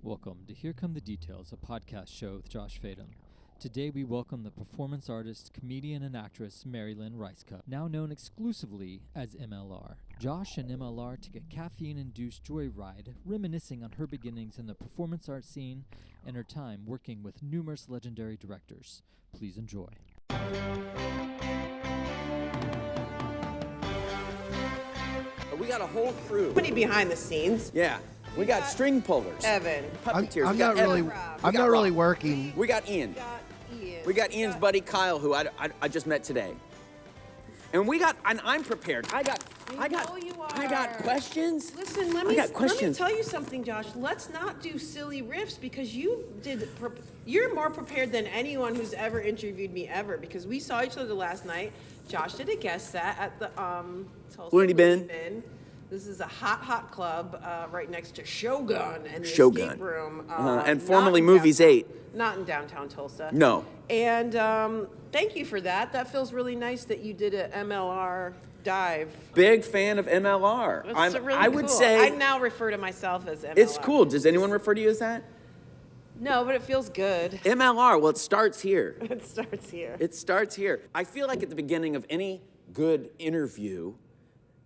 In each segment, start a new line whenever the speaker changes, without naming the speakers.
Welcome to Here Come the Details, a podcast show with Josh Fadem. Today we welcome the performance artist, comedian, and actress Mary-Lynn Rajskub, now known exclusively as MLR. Josh and MLR take a caffeine-induced joyride, reminiscing on her beginnings in the performance art scene and her time working with numerous legendary directors. Please enjoy.
We got a whole crew.
Somebody behind the scenes.
Yeah. We got string pullers.
Evan.
Puppeteers.
I'm
We got
not really.
Evan.
I'm not really working.
We got Ian. We got Ian's buddy Kyle, who I just met today. And I'm prepared. I got questions.
Listen, let me tell you something, Josh. Let's not do silly riffs because you're more prepared than anyone who's ever interviewed me ever, because we saw each other last night. Josh did a guest set at the
Looney Bin.
This is a hot club right next to Shogun and the
Shogun.
escape room.
And formerly Movies 8.
Not in downtown Tulsa.
No.
And thank you for that. That feels really nice that you did an MLR dive.
Big fan of MLR.
That's really
I would
cool.
say
I now refer to myself as MLR.
it's cool. Does anyone refer to you as that?
No, but it feels good.
MLR, well, it starts here.
It starts here.
It starts here. I feel like at the beginning of any good interview,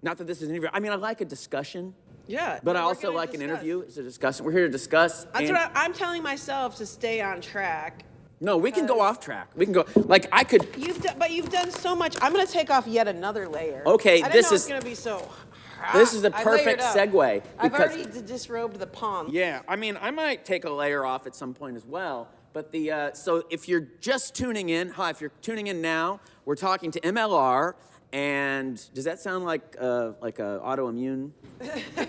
not that this is an interview, I mean, I like a discussion.
Yeah.
But I also like an interview. It's a discussion. We're here to discuss.
That's what I'm telling myself, to stay on track.
No, we can go off track. We can go, like, I could.
But you've done so much. I'm going to take off yet another layer.
Okay,
I didn't
this
know
is
it's going to be so.
This is a
I
perfect
layered up.
segue.
I've
because-
already disrobed the palm.
Yeah, I mean, I might take a layer off at some point as well. But so if you're just tuning in, if you're tuning in now, we're talking to MLR. And does that sound like a autoimmune?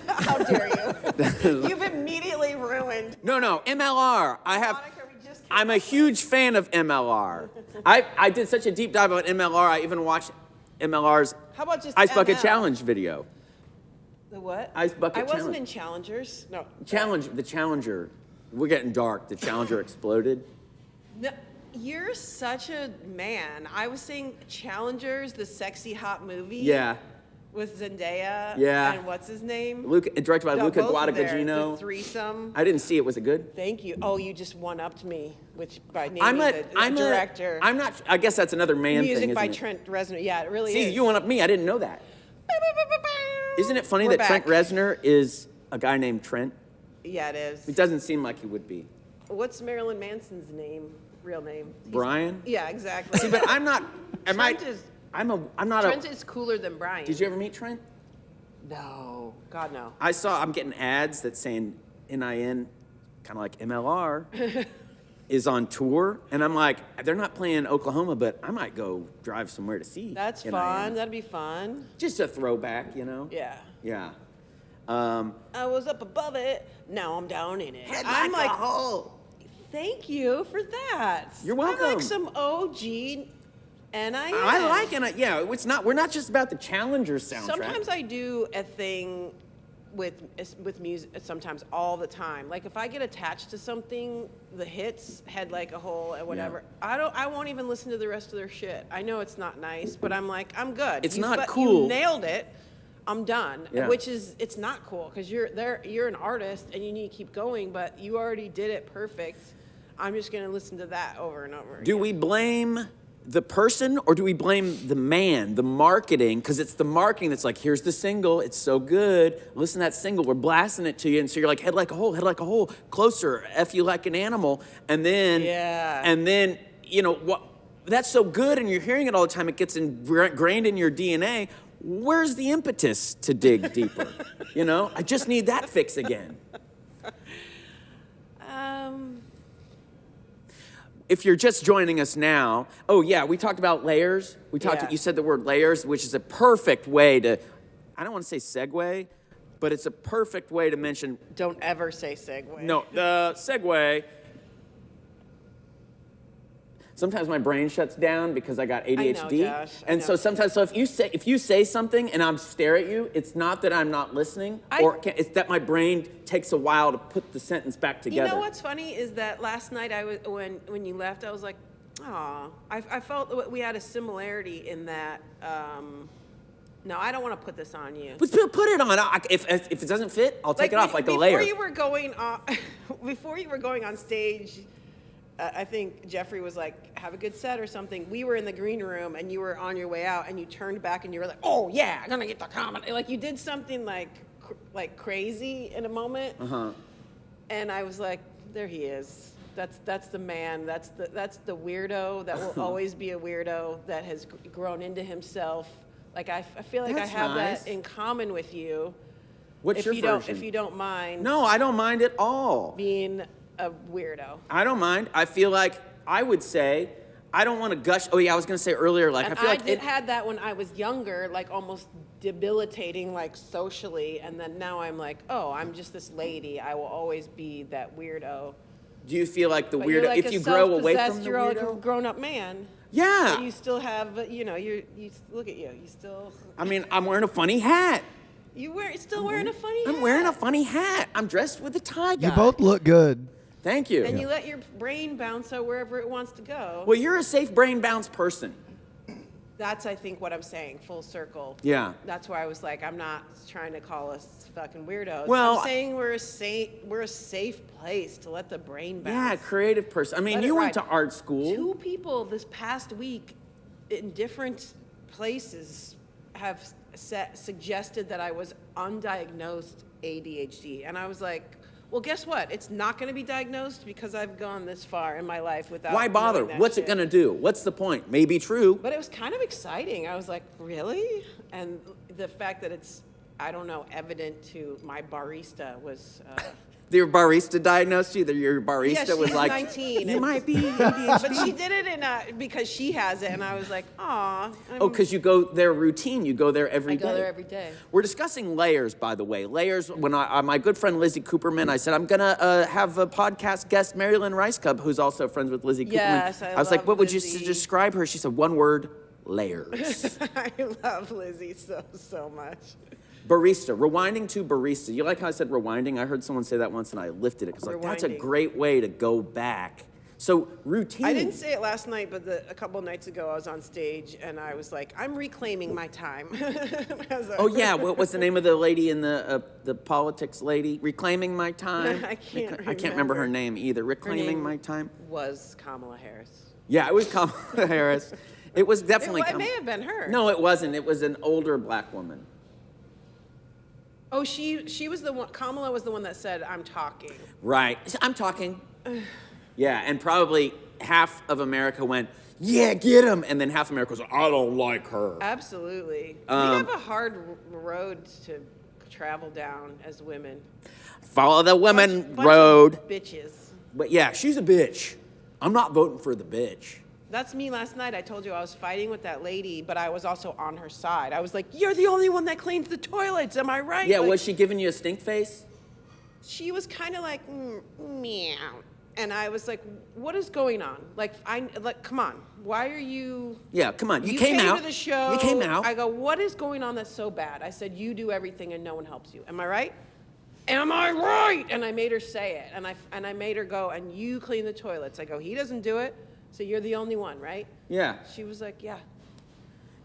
How dare you? You've immediately ruined.
No, MLR. I'm a huge fan of MLR. I did such a deep dive on MLR. I even watched MLR's
How about just
Ice Bucket
ML?
Challenge video.
The what?
Ice Bucket
I wasn't
Challenge.
in Challengers. No.
The Challenger. We're getting dark. The Challenger exploded.
No, you're such a man. I was saying Challengers, the sexy hot movie.
Yeah.
With Zendaya.
Yeah.
And what's his name?
Directed by Luca
Both are there.
Guadagnino.
The threesome.
I didn't see it. Was it good?
Thank you. Oh, you just one-upped me, by naming the director.
I'm not. I guess that's another man
Music
thing,
by
isn't it?
Trent Reznor. Yeah, it really
See,
is.
you went up me. I didn't know that. Isn't it funny
We're
that Trent
back.
Reznor is a guy named Trent?
Yeah, it is.
It doesn't seem like he would be.
What's Marilyn Manson's name? Real name?
Brian?
Yeah, exactly.
See, but I'm not. I'm not.
Trent is cooler than Brian.
Did you ever meet Trent?
No. God, no.
I'm getting ads that saying NIN, kind of like MLR, is on tour. And I'm like, they're not playing Oklahoma, but I might go drive somewhere to see.
That's
NIN.
fun. That'd be fun.
Just a throwback, you know?
Yeah.
Yeah.
I was up above it. Now I'm down in it.
Head
I'm
like
like,
a hole.
thank you for that.
You're
I'm like
welcome.
some OG NIN.
I like it. Yeah, it's not. We're not just about the Challengers soundtrack.
Sometimes I do a thing with music. Sometimes all the time. Like if I get attached to something, the hits, Head Like a Hole, and whatever.
Yeah.
I won't even listen to the rest of their shit. I know it's not nice, but I'm like, I'm good.
It's not cool.
You nailed it. I'm done.
Yeah.
It's not cool because you're an artist and you need to keep going, but you already did it perfect. I'm just gonna listen to that over and over again.
Do we blame the person or do we blame the man, the marketing? Because it's the marketing that's like, here's the single, it's so good. Listen to that single, we're blasting it to you. And so you're like, head like a hole, closer, F you like an animal. And then, you know, what? That's so good and you're hearing it all the time, it gets ingrained in your DNA. Where's the impetus to dig deeper? You know, I just need that fix again. If you're just joining us now, we talked about layers. You said the word layers, which is a perfect way to, I don't want to say segue, but it's a perfect way to mention.
Don't ever say segue.
No, segue. Sometimes my brain shuts down because I got ADHD.
I know, Josh.
And so sometimes, if you say something and I'm stare at you, it's not that I'm not listening, it's that my brain takes a while to put the sentence back together.
You know what's funny is that last night when you left, I was like, aw. I felt we had a similarity in that. No, I don't want to put this on you.
But put it on. If it doesn't fit, I'll take it off like a layer.
Before you were going off, before you were going on stage, I think Jeffrey was like, have a good set or something. We were in the green room and you were on your way out and you turned back and you were like, oh yeah, I'm gonna get the comment. Like you did something like crazy in a moment. And I was like, there he is. That's the man. That's the weirdo that will always be a weirdo that has grown into himself. Like I feel like
That's
I have
nice.
that in common with you.
What's your version?
If you don't mind.
No, I don't mind at all.
Being a weirdo.
I don't mind. I feel like I would say, I don't want to gush. Oh yeah, I was going to say earlier, like
And
I feel like
had that when I was younger, like almost debilitating, like socially, and then now I'm like, oh, I'm just this lady. I will always be that weirdo.
Do you feel like the
But
weirdo,
you're like
if
a
you grow away from
self-possessed,
the
you're like a
weirdo?
grown-up man.
Yeah.
But you still have, you look at you. You still.
I mean, I'm wearing a funny hat.
Still wearing a funny hat.
I'm wearing a funny hat. I'm dressed with a tie guy.
You both look good.
Thank you.
And you let your brain bounce out wherever it wants to go.
Well, you're a safe brain bounce person.
That's, I think, what I'm saying, full circle.
Yeah.
That's why I was like, I'm not trying to call us fucking weirdos.
Well,
I'm saying we're a safe place to let the brain bounce.
Yeah, creative person. I mean,
Let it
you went
ride.
to art school.
2 people this past week in different places have suggested that I was undiagnosed ADHD. And I was like, well, guess what? It's not going to be diagnosed because I've gone this far in my life without
Why bother?
knowing that
What's
shit.
it going to do? What's the point? Maybe true.
But it was kind of exciting. I was like, really? And the fact that it's, I don't know, evident to my barista was...
Your barista diagnosed you? Your barista
Yeah, she
was
was
like,
19,
you
and-
might be ADHD.
But she did it because she has it, and I was like, aw.
Oh, because you go there routine. You go there every
I
day.
go there every day.
We're discussing layers, by the way. Layers, when my good friend Lizzie Cooperman, I said, I'm going to have a podcast guest, Mary-Lynn Rajskub, who's also friends with Lizzie
Yes,
Cooperman.
I
was like,
love
what would you
Lizzie.
describe her? She said, one word, layers.
I love Lizzie so much.
Barista, rewinding to barista. You like how I said rewinding? I heard someone say that once and I lifted it because like, that's a
Rewinding.
great way to go back. So routine.
I didn't say it last night, but a couple nights ago I was on stage and I was like, I'm reclaiming my time.
Oh yeah, what was the name of the lady in the politics lady? Reclaiming my time.
I can't
I can't remember her
remember.
name either. Reclaiming
name
my time.
Was Kamala Harris.
Yeah, it was Kamala Harris. It was definitely.
It may have been her.
No, it wasn't. It was an older black woman.
Oh, she was the one. Kamala was the one that said, "I'm talking."
Right. I'm talking. Yeah, and probably half of America went, "Yeah, get him," and then half America was like, "I don't like her."
Absolutely. We have a hard road to travel down as women.
Follow the women
Bunch of
road.
bitches.
But yeah, she's a bitch. I'm not voting for the bitch.
That's me last night. I told you I was fighting with that lady, but I was also on her side. I was like, "You're the only one that cleans the toilets. Am I right?"
Yeah,
Like,
was she giving you a stink face?
She was kind of like, meow. And I was like, what is going on? Like, come on. Why are you...
Yeah, come on. You
came
came out.
to the show.
You came out.
I go, what is going on that's so bad? I said, you do everything and no one helps you. Am I right? Am I right? And I made her say it. And I made her go, and you clean the toilets. I go, he doesn't do it, so you're the only one, right?
Yeah.
She was like, yeah.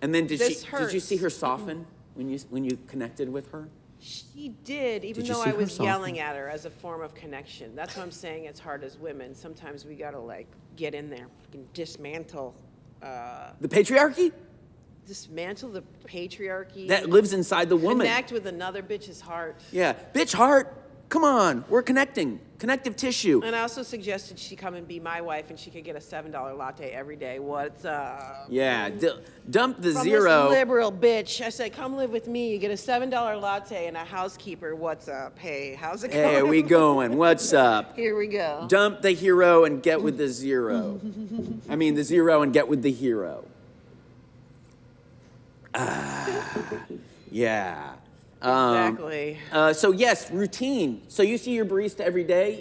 And then did
This
you see
hurts.
her soften when you connected with her?
She did, even
Did you
though
see
I
her
was
soften?
yelling at her as a form of connection. That's what I'm saying. It's hard as women. Sometimes we gotta like get in there, fucking dismantle
The patriarchy
the patriarchy.
that lives inside the woman.
Connect with another bitch's heart.
Yeah, bitch heart. Come on, we're connecting. Connective tissue.
And I also suggested she come and be my wife, and she could get a $7 latte every day. What's up?
Yeah, dump the
From
zero.
this liberal bitch. I said, come live with me. You get a $7 latte and a housekeeper. What's up? Hey, how's it going?
Hey, we going? What's up?
Here we go.
Dump the hero and get with the zero. I mean, the zero and get with the hero. Yeah.
Exactly.
So yes, routine. So you see your barista every day.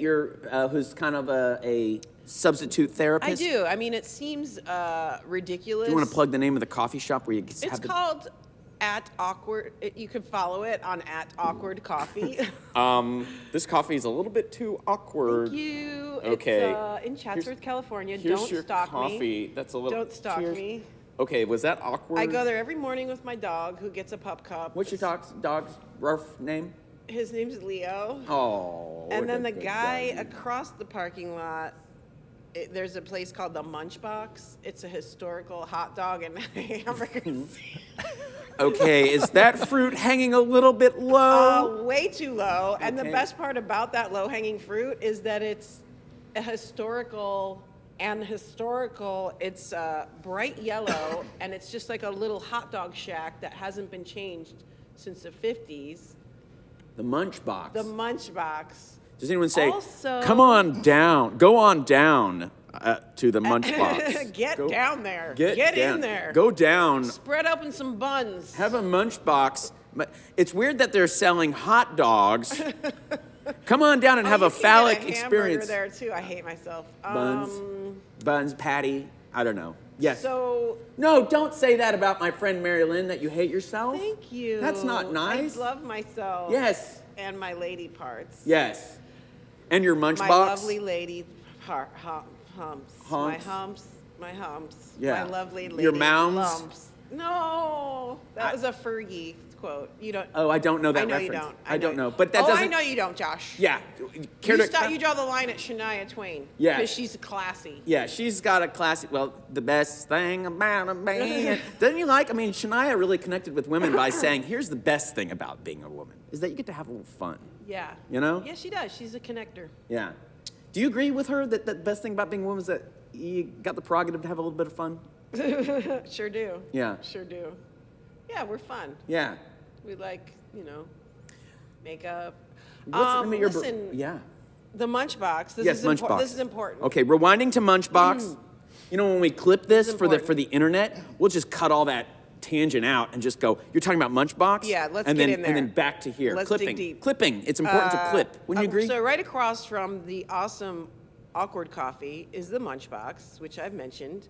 Who's kind of a substitute therapist.
I do. I mean, it seems ridiculous.
Do you want to plug the name of the coffee shop where you
It's
have the?
called at awkward. You can follow it on at awkward coffee.
This coffee is a little bit too awkward.
Thank you.
Okay.
It's in Chatsworth, California.
Here's
Don't
your
stalk
coffee.
me.
That's a little.
Don't stalk
Cheers.
me.
Okay, was that awkward?
I go there every morning with my dog, who gets a pup cup.
What's your dog's rough name?
His name's Leo.
Oh.
And
what
then
a
the
good
guy
doggy.
across the parking lot, there's a place called the Munch Box. It's a historical hot dog and hamburger.
Okay, is that fruit hanging a little bit low?
Way too low. And the
Okay.
best part about that low-hanging fruit is that it's a historical. It's bright yellow, and it's just like a little hot dog shack that hasn't been changed since the 50s.
The Munch Box.
The Munch Box.
Does anyone say,
Also-
come on down, go on down to the Munch Box?
Get
Go-
down there.
Get
in
down.
there.
Go down.
Spread open some buns.
Have a Munch Box. It's weird that they're selling hot dogs. Come on down and have
you
a
can
phallic
get a
experience.
hamburger there too. I hate myself.
Buns, patty. I don't know. Yes.
So
No, don't say that about my friend Mary-Lynn, that you hate yourself.
thank you.
That's not nice.
I love myself.
Yes.
And my lady parts.
Yes. And your Munch
My
Box.
lovely lady humps.
Humps?
My humps.
Yeah.
My lovely lady
Your mounds?
lumps. No, that was a Fergie quote. You don't.
Oh, I don't know that
I know
reference.
you don't.
I don't know. But that
I
doesn't.
know you don't, Josh.
Yeah. Care
You,
to-
you draw the line at Shania Twain.
Yeah.
Because she's classy.
Yeah, she's got a classic. Well, the best thing about a man. Doesn't you like? I mean, Shania really connected with women by saying, "Here's the best thing about being a woman is that you get to have a little fun."
Yeah.
You know?
Yeah, she does. She's a connector.
Yeah. Do you agree with her that the best thing about being a woman is that you got the prerogative to have a little bit of fun?
Sure do.
Yeah.
Sure do. Yeah, we're fun.
Yeah.
We like, makeup.
What's the name of your
listen,
yeah.
the Munch Box. This
Yes,
is
Munch
impor-
Box.
This is important.
Okay, rewinding to Munch Box. You know, when we clip this
is
for the
important.
internet, we'll just cut all that tangent out and just go, you're talking about Munch Box?
Yeah, let's
and
get
then,
in there.
And then back to here.
Let's dig
Clipping.
deep.
Clipping. It's important to clip. Wouldn't you agree?
So right across from the awesome Awkward Coffee is the Munch Box, which I've mentioned.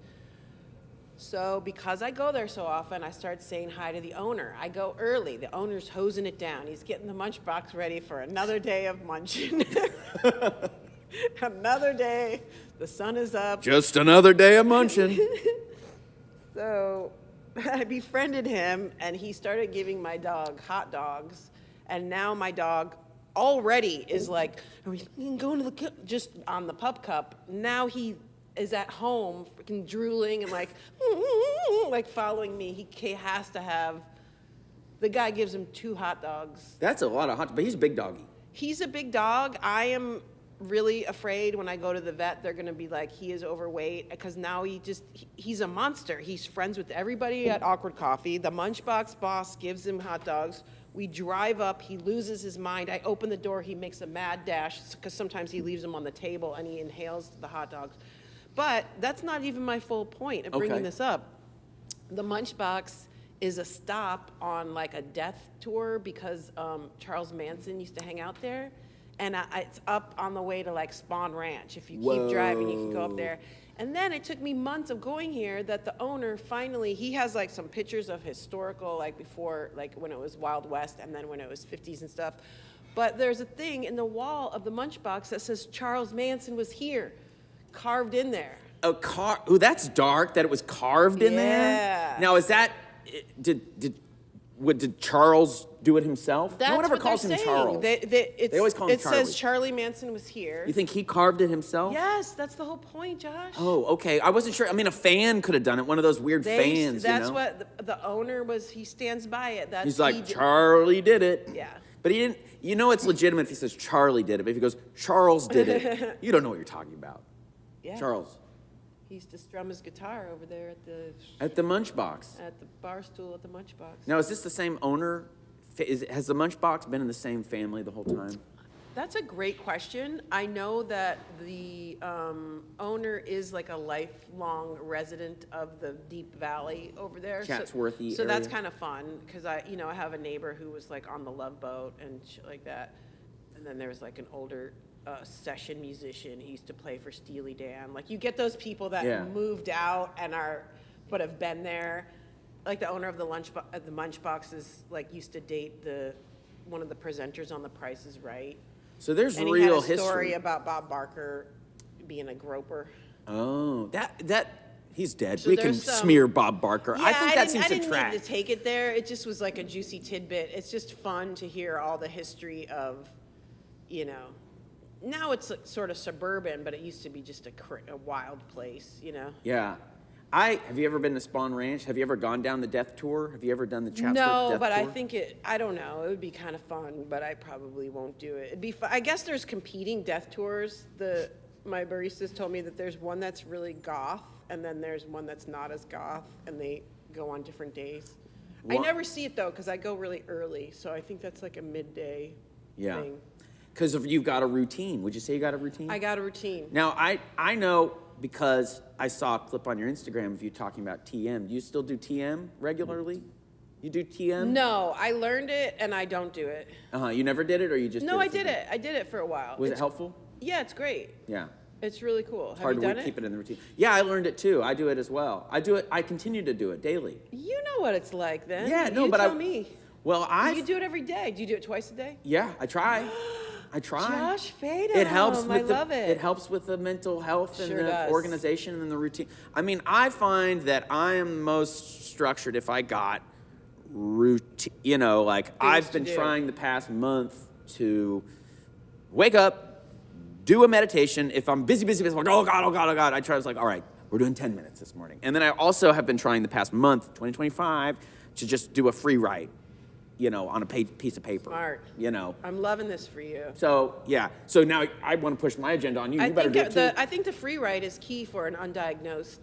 So because I go there so often, I start saying hi to the owner. I go early. The owner's hosing it down. He's getting the Munch Box ready for another day of munching. Another day. The sun is up.
Just another day of munching.
So I befriended him, and he started giving my dog hot dogs. And now my dog already is like, are we going to the just on the pup cup? Now he is at home, freaking drooling and like following me. He has to have. The guy gives him 2 hot dogs.
That's a lot of hot, but he's a big doggy.
He's a big dog. I am really afraid when I go to the vet, they're going to be like, he is overweight, because now he's a monster. He's friends with everybody at Awkward Coffee. The Munch Box boss gives him hot dogs. We drive up, he loses his mind. I open the door, he makes a mad dash, because sometimes he leaves them on the table and he inhales the hot dogs. But that's not even my full point of bringing
Okay.
this up. The Munch Box is a stop on like a death tour, because Charles Manson used to hang out there. And it's up on the way to like Spawn Ranch. If you keep driving, you can go up there. And then it took me months of going here that the owner finally, he has like some pictures of historical, like before, like when it was Wild West and then when it was 50s and stuff. But there's a thing in the wall of the Munch Box that says Charles Manson was here, carved in there.
Oh, that's dark that it was carved in there?
Yeah.
Now, is that, did Charles do it himself?
That's
no one ever
what
calls
they're
him
saying.
Charles.
They
always call him
It says
Charlie.
Charlie Manson was here.
You think he carved it himself?
Yes, that's the whole point, Josh.
Oh, okay. I wasn't sure. I mean, a fan could have done it. One of those weird fans,
That's
you know?
what the owner was. He stands by it. That's
He's like,
he did-
Charlie did it.
Yeah.
But he didn't, you know it's legitimate if he says Charlie did it. But if he goes, Charles did it, you don't know what you're talking about.
Yeah.
Charles.
He used to strum his guitar over there
At the Munch Box.
at the bar stool at the Munch Box.
Now, is this the same owner? Has the Munch Box been in the same family the whole time?
That's a great question. I know that the owner is like a lifelong resident of the Deep Valley over there.
Chatsworthy
So that's
area.
kind of fun, because I have a neighbor who was like on the Love Boat and shit like that. And then there was like an older session musician. He used to play for Steely Dan. Like, you get those people that
Yeah.
moved out and but have been there. Like the owner of the Munch Box is like used to date one of the presenters on The Price is Right.
So there's
And
real
he had a story
history.
about Bob Barker being a groper.
Oh, that He's dead.
So
We can
there's some-
smear Bob Barker.
Yeah,
I think that seems
I
to
didn't
track.
need to take it there. It just was like a juicy tidbit. It's just fun to hear all the history of, you know, now it's like sort of suburban, but it used to be just a wild place, you know?
Yeah. Have you ever been to Spawn Ranch? Have you ever gone down the death tour? Have you ever done the Chatsworth
No,
death
but
tour?
I think I don't know. It would be kind of fun, but I probably won't do it. It'd be fun. I guess there's competing death tours. My baristas told me that there's one that's really goth, and then there's one that's not as goth, and they go on different days. I
What?
never see it, though, because I go really early, so I think that's like a midday thing.
Because you've got a routine. Would you say you got a routine?
I got a routine.
Now, I know because I saw a clip on your Instagram of you talking about TM. Do you still do TM regularly? You do TM?
No, I learned it, and I don't do it.
You never did it, or you just
No, I
did
did it. I did it for a while.
Was it helpful?
Yeah, it's great.
Yeah.
It's really cool.
It's
Have
hard
you
to
done it?
keep it in the routine. Yeah, I learned it too. I do it as well. I do it. I continue to do it daily.
You know what it's like then.
Yeah, no,
you
but
tell me.
Well,
You do it every day. Do you do it twice a day?
Yeah, I try. I try.
Josh Fadum.
It helps with
I love it.
It helps with the mental health and
Sure
the
does.
organization and the routine. I mean, I find that I am most structured if I got routine. You know, like I've
to
been
do.
trying the past month to wake up, do a meditation. If I'm busy, like, oh God, I try. I was like, all right, we're doing 10 minutes this morning. And then I also have been trying the past month, 2025, to just do a free write. You know, on a piece of paper.
Smart.
You know.
I'm loving this for you.
So yeah. So now I want to push my agenda on you. You better do it too.
I think the free write is key for an undiagnosed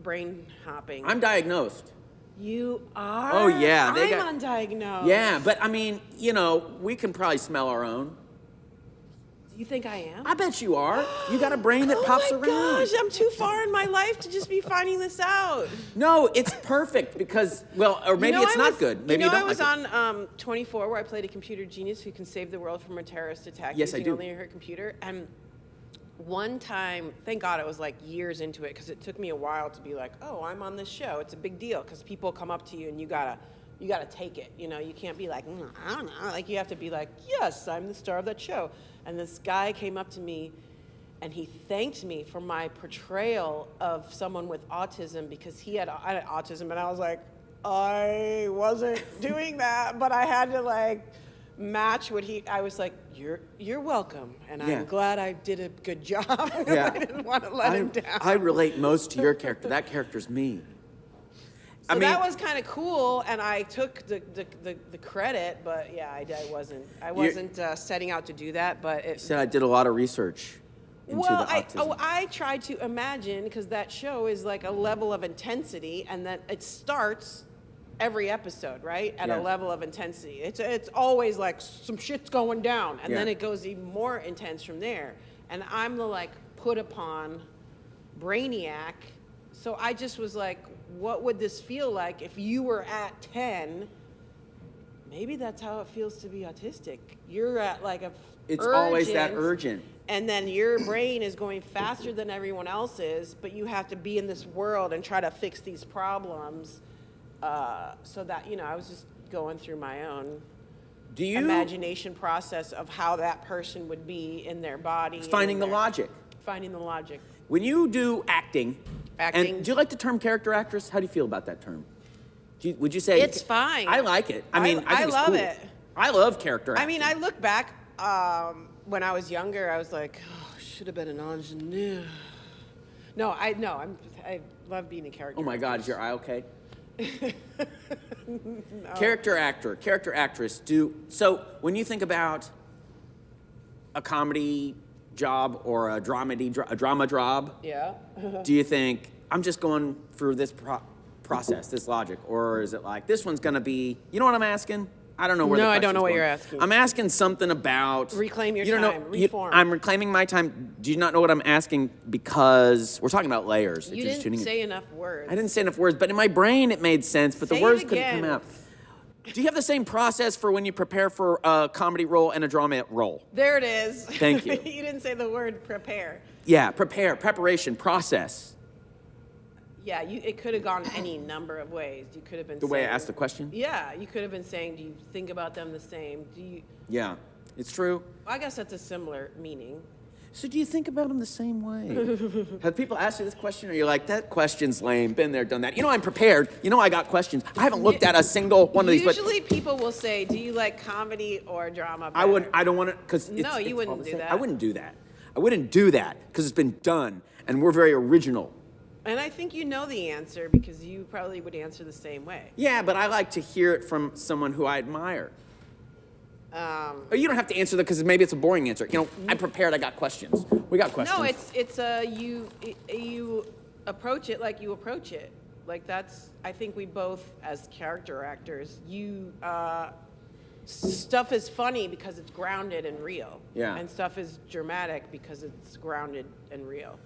brain hopping.
I'm diagnosed.
You are?
Oh, yeah, they
I'm
got-
undiagnosed.
Yeah, but I mean, you know, we can probably smell our own.
You think I am?
I bet you are. You got a brain that pops
Oh my
around.
gosh, I'm too far in my life to just be finding this out.
No, it's perfect because, well, or maybe it's not good. Maybe you don't
I was
like it.
on 24 where I played a computer genius who can save the world from a terrorist attack
Yes, I
using
do.
only her computer. And one time, thank God it was like years into it because it took me a while to be like, oh, I'm on this show. It's a big deal because people come up to you and you gotta take it. You know, you can't be like, I don't know. Like you have to be like, yes, I'm the star of that show. And this guy came up to me and he thanked me for my portrayal of someone with autism because I had autism and I was like, I wasn't doing that, but I had to like match what I was like, you're welcome. And
Yeah.
I'm glad I did a good job.
Yeah.
I didn't want to let him down.
I relate most to your character. That character's me.
So that was kind of cool, and I took the credit, but yeah, I wasn't setting out to do that, but it.
You said I did a lot of research into
Well,
the autism.
I tried to imagine because that show is like a level of intensity, and then it starts every episode, right, at
Yeah.
a level of intensity. It's always like some shit's going down, and then
Yeah.
it goes even more intense from there. And I'm the like put upon brainiac, so I just was like, what would this feel like if you were at 10? Maybe that's how it feels to be autistic. You're at like
It's always that urgent.
And then your brain is going faster than everyone else's, but you have to be in this world and try to fix these problems. So that, you know, I was just going through my own imagination process of how that person would be in their body.
Finding the logic.
Finding the logic.
When you do acting, and do you like the term character actress? How do you feel about that term? Would you say
It's fine.
I like it. I mean, I think it's
love
cool.
it.
I love character
I
acting.
mean, I look back when I was younger. I was like, oh, should have been an engineer. I love being a character.
Oh my God, is your eye okay?
No.
Character actor, character actress. So when you think about a comedy job or a drama job,
Yeah.
do you think I'm just going through this process, this logic, or is it like this one's gonna be? You know what I'm asking? I don't know where.
No,
the
I don't know
question's
what
going.
you're asking.
I'm asking something about
Reclaim your
you don't know-
time,
you-
reform.
I'm reclaiming my time. Do you not know what I'm asking? Because we're talking about layers. if
You
you're just
didn't
tuning in.
say enough words.
I didn't say enough words, but in my brain it made sense, but
Say
the
it
words couldn't come
again.
out. Do you have the same process for when you prepare for a comedy role and a drama role?
There it is.
Thank you.
You didn't say the word prepare.
Yeah, preparation, process.
Yeah, it could have gone any number of ways. You could have been
The way I
saying-
asked the question?
Yeah, you could have been saying, do you think about them the same? Do you?
Yeah, it's true.
I guess that's a similar meaning.
So do you think about them the same way? Have people asked you this question, or you're like, that question's lame, been there, done that? You know, I'm prepared. You know, I got questions. I haven't looked at a single one of these.
Usually people will say, do you like comedy or drama better?
I don't want to, because
No, you wouldn't do that.
I wouldn't do that. I wouldn't do that, because it's been done, and we're very original.
And I think you know the answer because you probably would answer the same way.
Yeah, but I like to hear it from someone who I admire. Or you don't have to answer that because maybe it's a boring answer. You know, I'm prepared. I got questions. We got questions.
No, you approach it like you approach it. Like that's, I think we both, as character actors, stuff is funny because it's grounded and real.
Yeah.
And stuff is dramatic because it's grounded and real.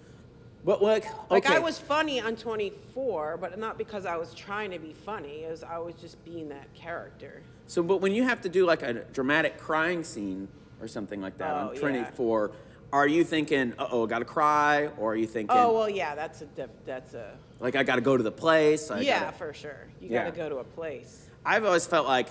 But okay.
Like I was funny on 24, but not because I was trying to be funny. It was I was just being that character.
So, but when you have to do like a dramatic crying scene or something like that on 24, are you thinking, uh-oh, I gotta cry? Or are you thinking,
oh, well, yeah, that's a
like I gotta go to the place?
For sure. You gotta go to a place.
I've always felt like,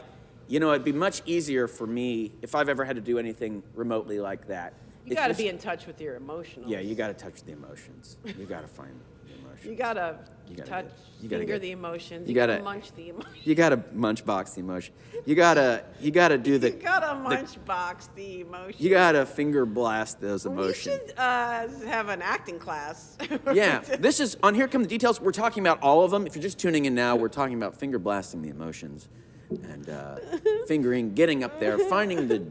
you know, it'd be much easier for me if I've ever had to do anything remotely like that.
You got to be in touch with your emotions.
Yeah, you got to touch the emotions. You got to find the emotions.
You got to touch, finger the emotions. You got to munch the emotions.
You got to munch box the emotion. You got to do the.
You got to munch box the emotions.
You got to finger blast those emotions.
We should have an acting class.
Yeah, this is on Here Come the Details. We're talking about all of them. If you're just tuning in now, we're talking about finger blasting the emotions and fingering, getting up there, finding the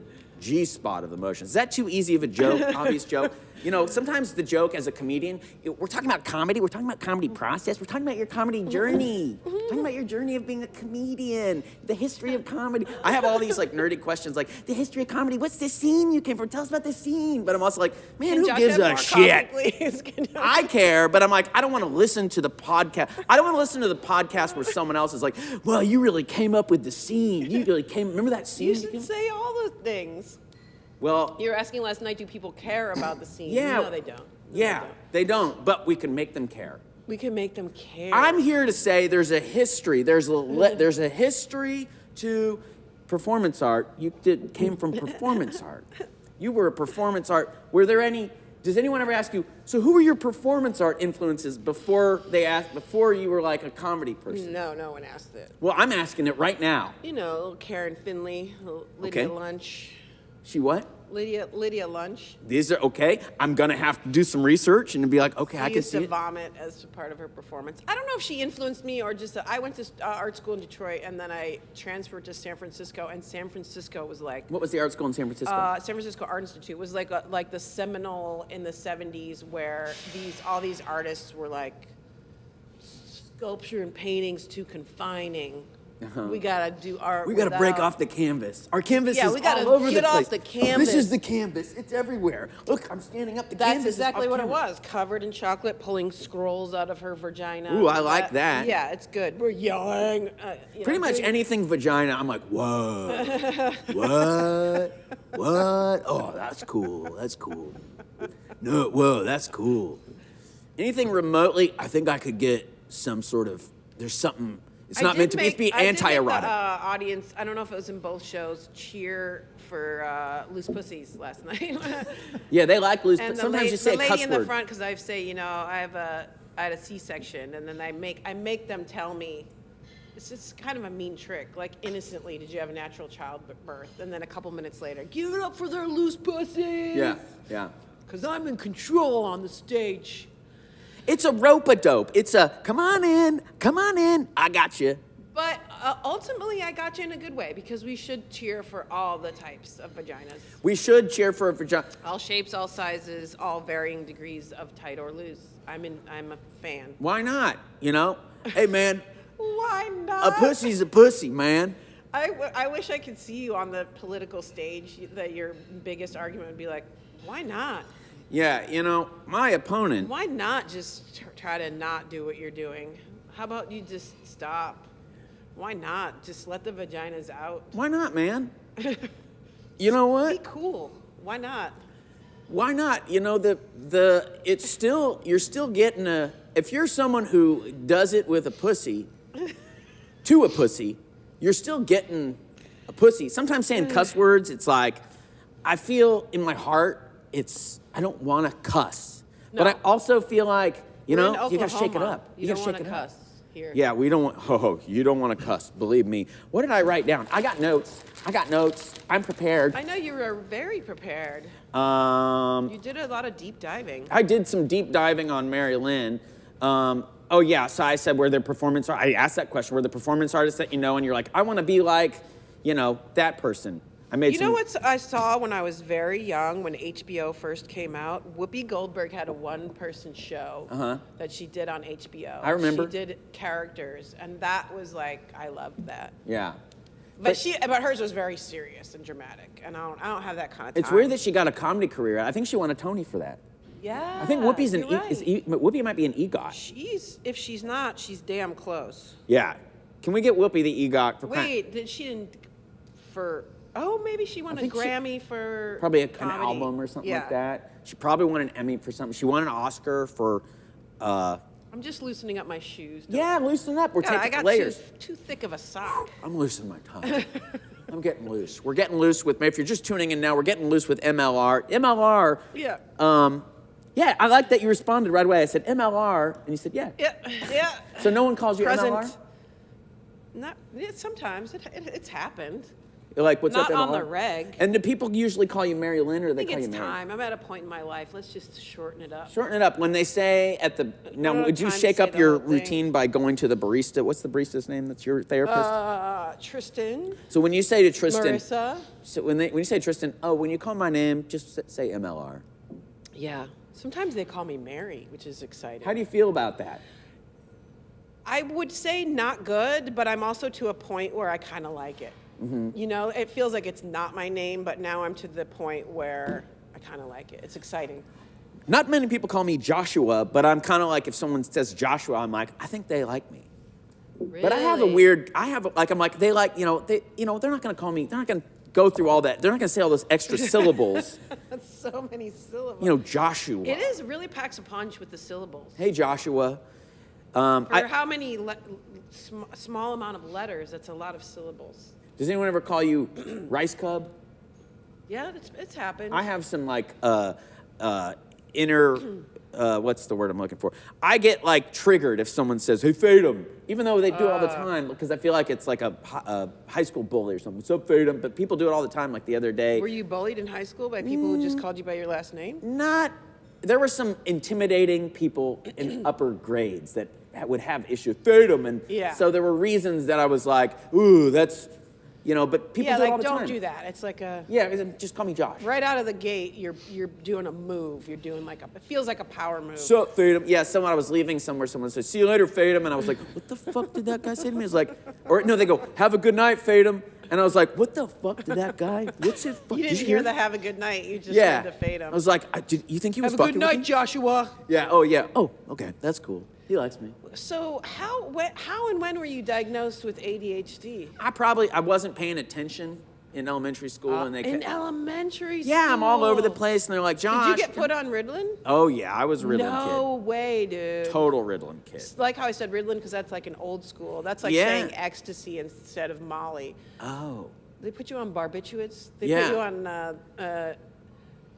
G-spot of emotions. Is that too easy of a joke? Obvious joke? You know, sometimes the joke as a comedian, we're talking about comedy, we're talking about comedy process, we're talking about your comedy journey. We're talking about your journey of being a comedian, the history of comedy. I have all these like nerdy questions like, the history of comedy, what's this scene you came from? Tell us about this scene. But I'm also like, man, who gives a shit? I care, but I'm like, I don't want to listen to the podcast. I don't want to listen to the podcast where someone else is like, well, you really came up with the scene. You really remember that scene?
You should say all the things.
Well,
you were asking last night, do people care about the scene?
Yeah.
No, they don't.
They don't, but we can make them care.
We can make them care.
I'm here to say there's a history. There's a history to performance art. You came from performance art. You were a performance art. Were there any? Does anyone ever ask you? So who were your performance art influences before you were like a comedy person?
No, no one asked it.
Well, I'm asking it right now.
You know, Karen Finley, Lydia Lunch.
She what?
Lydia Lunch.
These are okay. I'm gonna have to do some research and be like, okay, I can see it.
She used to vomit as part of her performance. I don't know if she influenced me or just I went to art school in Detroit and then I transferred to San Francisco, and San Francisco was like.
What was the art school in San Francisco?
San Francisco Art Institute was like the seminal in the 70s where all these artists were like, sculpture and painting's too confining. We gotta do art.
We gotta break off the canvas. Our canvas is all over the place.
Yeah, we gotta get off the canvas.
This is the canvas. It's everywhere. Look, I'm standing up.
That's exactly what it was. Covered in chocolate, pulling scrolls out of her vagina.
Ooh, I like that.
Yeah, it's good. We're yelling.
Pretty much anything vagina, I'm like, whoa, what? Oh, that's cool. That's cool. No, whoa, that's cool. Anything remotely, I think I could get some sort of. There's something. It's not meant to be anti-erotic.
The audience, I don't know if it was in both shows, cheer for loose pussies last night.
Yeah, they like loose pussies. Sometimes you say a cuss word.
The lady in the front, because I say, I had a C-section, and then I make them tell me, it's just kind of a mean trick, like innocently, did you have a natural childbirth? And then a couple minutes later, give it up for their loose pussies.
Yeah.
Because I'm in control on the stage.
It's a rope-a-dope. It's a, come on in, I got you.
But ultimately, I got you in a good way, because we should cheer for all the types of vaginas.
We should cheer for a vagina.
All shapes, all sizes, all varying degrees of tight or loose. I'm a fan.
Why not? Hey, man.
Why not?
A pussy's a pussy, man.
I wish I could see you on the political stage, that your biggest argument would be like, why not?
Yeah, my opponent.
Why not just try to not do what you're doing? How about you just stop? Why not? Just let the vaginas out.
Why not, man? You know what?
Be cool. Why not?
Why not? It's still, you're still getting if you're someone who does it with a pussy, to a pussy, you're still getting a pussy. Sometimes saying cuss words, it's like, I feel in my heart, I don't want to cuss.
No.
But I also feel like, you
We're in
know, you got to shake it
Oklahoma.
up.
You
gotta
don't
shake
want to
it up.
cuss here.
Yeah, we don't want, you don't want to cuss, believe me. What did I write down? I got notes. I'm prepared.
I know you were very prepared. You did a lot of deep diving.
I did some deep diving on Mary-Lynn. Oh yeah, so I said, I asked that question, were the performance artists that you know, and you're like, I want to be like, you know, that person.
You know what I saw when I was very young, when HBO first came out? Whoopi Goldberg had a one-person show that she did on HBO.
I remember.
She did characters, and that was like, I loved that.
Yeah.
But hers was very serious and dramatic, and I don't have that kind of time.
It's weird that she got a comedy career. I think she won a Tony for that.
Yeah.
I think Whoopi's
you're right.
Whoopi might be an EGOT.
If she's not, she's damn close.
Yeah. Can we get Whoopi the EGOT for
maybe she won a Grammy for
probably an
comedy.
album or something like that. She probably won an Emmy for something. She won an Oscar for.
I'm just loosening up my shoes.
Yeah, loosen up. We're taking
I got
layers.
too thick of a sock.
I'm loosening my tongue. I'm getting loose. We're getting loose with. If you're just tuning in now, we're getting loose with MLR. MLR.
Yeah.
Yeah, I like that you responded right away. I said MLR, and you said yeah.
Yeah.
So no one calls you
Present.
MLR?
Sometimes it's happened.
You're like, what's
Not
up, MLR?
on the reg.
And do people usually call you Mary-Lynn, or they
I think
call you
it's
Mary?
time. I'm at a point in my life. Let's just shorten it up.
Shorten it up. When they say at the now,
don't
would
have
you
time to
shake
say
up
the
your
whole thing.
routine by going to the barista? What's the barista's name? That's your therapist.
Tristan.
So when you say to Tristan,
Marissa.
so when you say Tristan, when you call my name, just say MLR.
Yeah. Sometimes they call me Mary, which is exciting.
How do you feel about that?
I would say not good, but I'm also to a point where I kind of like it.
Mm-hmm.
You know, it feels like it's not my name, but now I'm to the point where I kind of like it. It's exciting.
Not many people call me Joshua, but I'm kind of like, if someone says Joshua, I'm like, I think they like me.
Really?
But I'm like, they like, they're not going to call me, they're not going to go through all that. They're not going to say all those extra syllables.
That's so many syllables.
Joshua.
It is really packs a punch with the syllables.
Hey, Joshua.
For how many small amount of letters, that's a lot of syllables.
Does anyone ever call you Rajskub?
Yeah, it's happened.
I have some inner, what's the word I'm looking for? I get triggered if someone says, hey, Fatum, even though they do it all the time, because I feel like it's like a high school bully or something. What's up, Fatum? But people do it all the time, like the other day.
Were you bullied in high school by people who just called you by your last name?
There were some intimidating people in upper grades that would have issues. Fatum, and so there were reasons that I was like, ooh, that's, but people do it all the time.
Don't do that. It's like
just call me Josh.
Right out of the gate, you're doing a move. You're doing it feels like a power move.
So, Fatum. Yeah, someone, I was leaving somewhere, someone said, see you later, Fatum. And I was like, what the fuck did that guy say to me? It's like, they go, have a good night, Fatum. And I was like, what the fuck did that guy, what's it?
You didn't hear the have a good night. You just heard the Fatum.
I was like, you think he was
have
fucking
a good night, Joshua.
Yeah, oh, okay, that's cool. He likes me.
So how and when were you diagnosed with ADHD?
I wasn't paying attention in elementary school.
In elementary school?
Yeah, I'm all over the place, and they're like, Josh.
Did you get put on Ritalin?
Oh, yeah, I was a Ritalin kid.
No way, dude.
Total Ritalin kid.
It's like how I said Ritalin, because that's like an old school. That's like saying ecstasy instead of Molly.
Oh.
They put you on barbiturates? They put you on,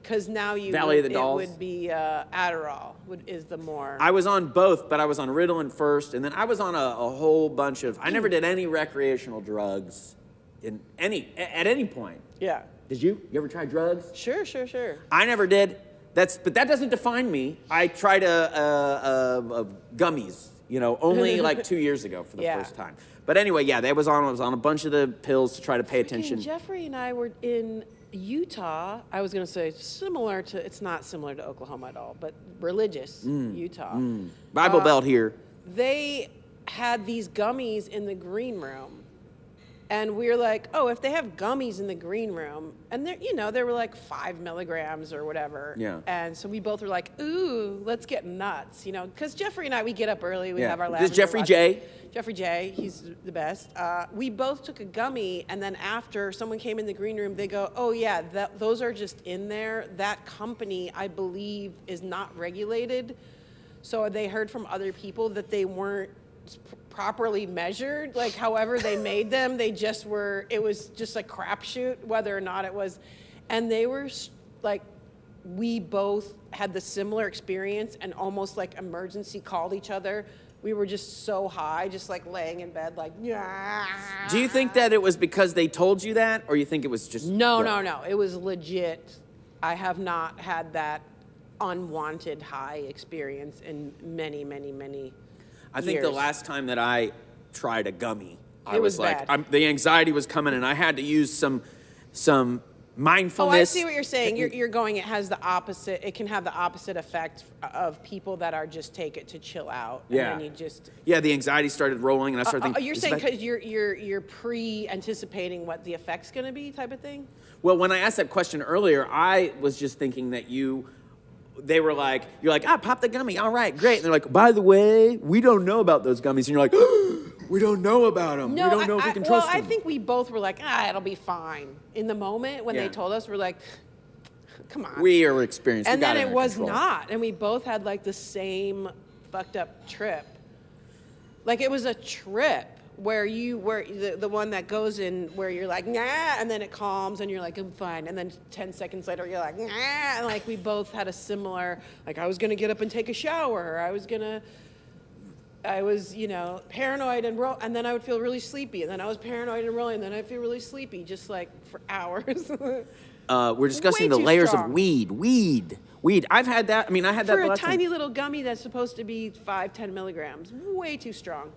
because now
Valley of the Dolls?
It would be Adderall is the more.
I was on both, but I was on Ritalin first, and then I was on a whole bunch of, I never did any recreational drugs at any point.
Yeah.
Did you? You ever try drugs?
Sure.
I never did. But that doesn't define me. I tried gummies, only like 2 years ago for the first time. But anyway, I was on a bunch of the pills to try to pay attention.
Jeffrey and I were in Utah. I was going to say it's not similar to Oklahoma at all, but religious Utah.
Bible Belt here.
They had these gummies in the green room. And we were like, oh, if they have gummies in the green room, and they were like 5 milligrams or whatever.
Yeah.
And so we both were like, ooh, let's get nuts, because Jeffrey and I, we get up early, we have our lab.
This is Jeffrey J.
Jeffrey J, he's the best. We both took a gummy, and then after someone came in the green room, they go, oh yeah, those are just in there. That company, I believe, is not regulated. So they heard from other people that they weren't properly measured, like however they made them, it was just a crapshoot whether or not it was, and they were like we both had the similar experience and almost like emergency called each other. We were just so high, just like laying in bed, like, yeah.
Do you think that it was because they told you that, or you think it was just...
No. It was legit. I have not had that unwanted high experience in many, many, many
I think the last time that I tried a gummy, I
It
was
was
like,
bad.
the anxiety was coming, and I had to use some mindfulness.
Oh, I see what you're saying. You're going, it has the opposite, it can have the opposite effect of people that are just take it to chill out.
Yeah.
And then you just...
Yeah, the anxiety started rolling, and I started thinking...
you're
"Is
saying
that-"
because you're pre-anticipating what the effect's going to be type of thing?
Well, when I asked that question earlier, I was just thinking that they were like, you're like, pop the gummy, all right, great. And they're like, by the way, we don't know about those gummies. And you're like, we don't know about them.
No,
we don't know if we can trust them.
I think we both were like, it'll be fine. In the moment when
Yeah.
they told us, we're like, come on.
We are experienced.
And
We got
then
it
it
under
was
control.
not. And we both had like the same fucked up trip. Like it was a trip where the one that goes in where you're like, nah, and then it calms and you're like, I'm fine. And then 10 seconds later, you're like, nah. And like we both had a similar, like I was going to get up and take a shower. I was, paranoid and then I would feel really sleepy. And then I was paranoid and rolling, and then I'd feel really sleepy just like for hours.
We're discussing
Way
the
too
layers
strong.
of weed. I've had that. I mean, I had that
For a
last time.
tiny little gummy that's supposed to be 5-10 milligrams. Way too strong.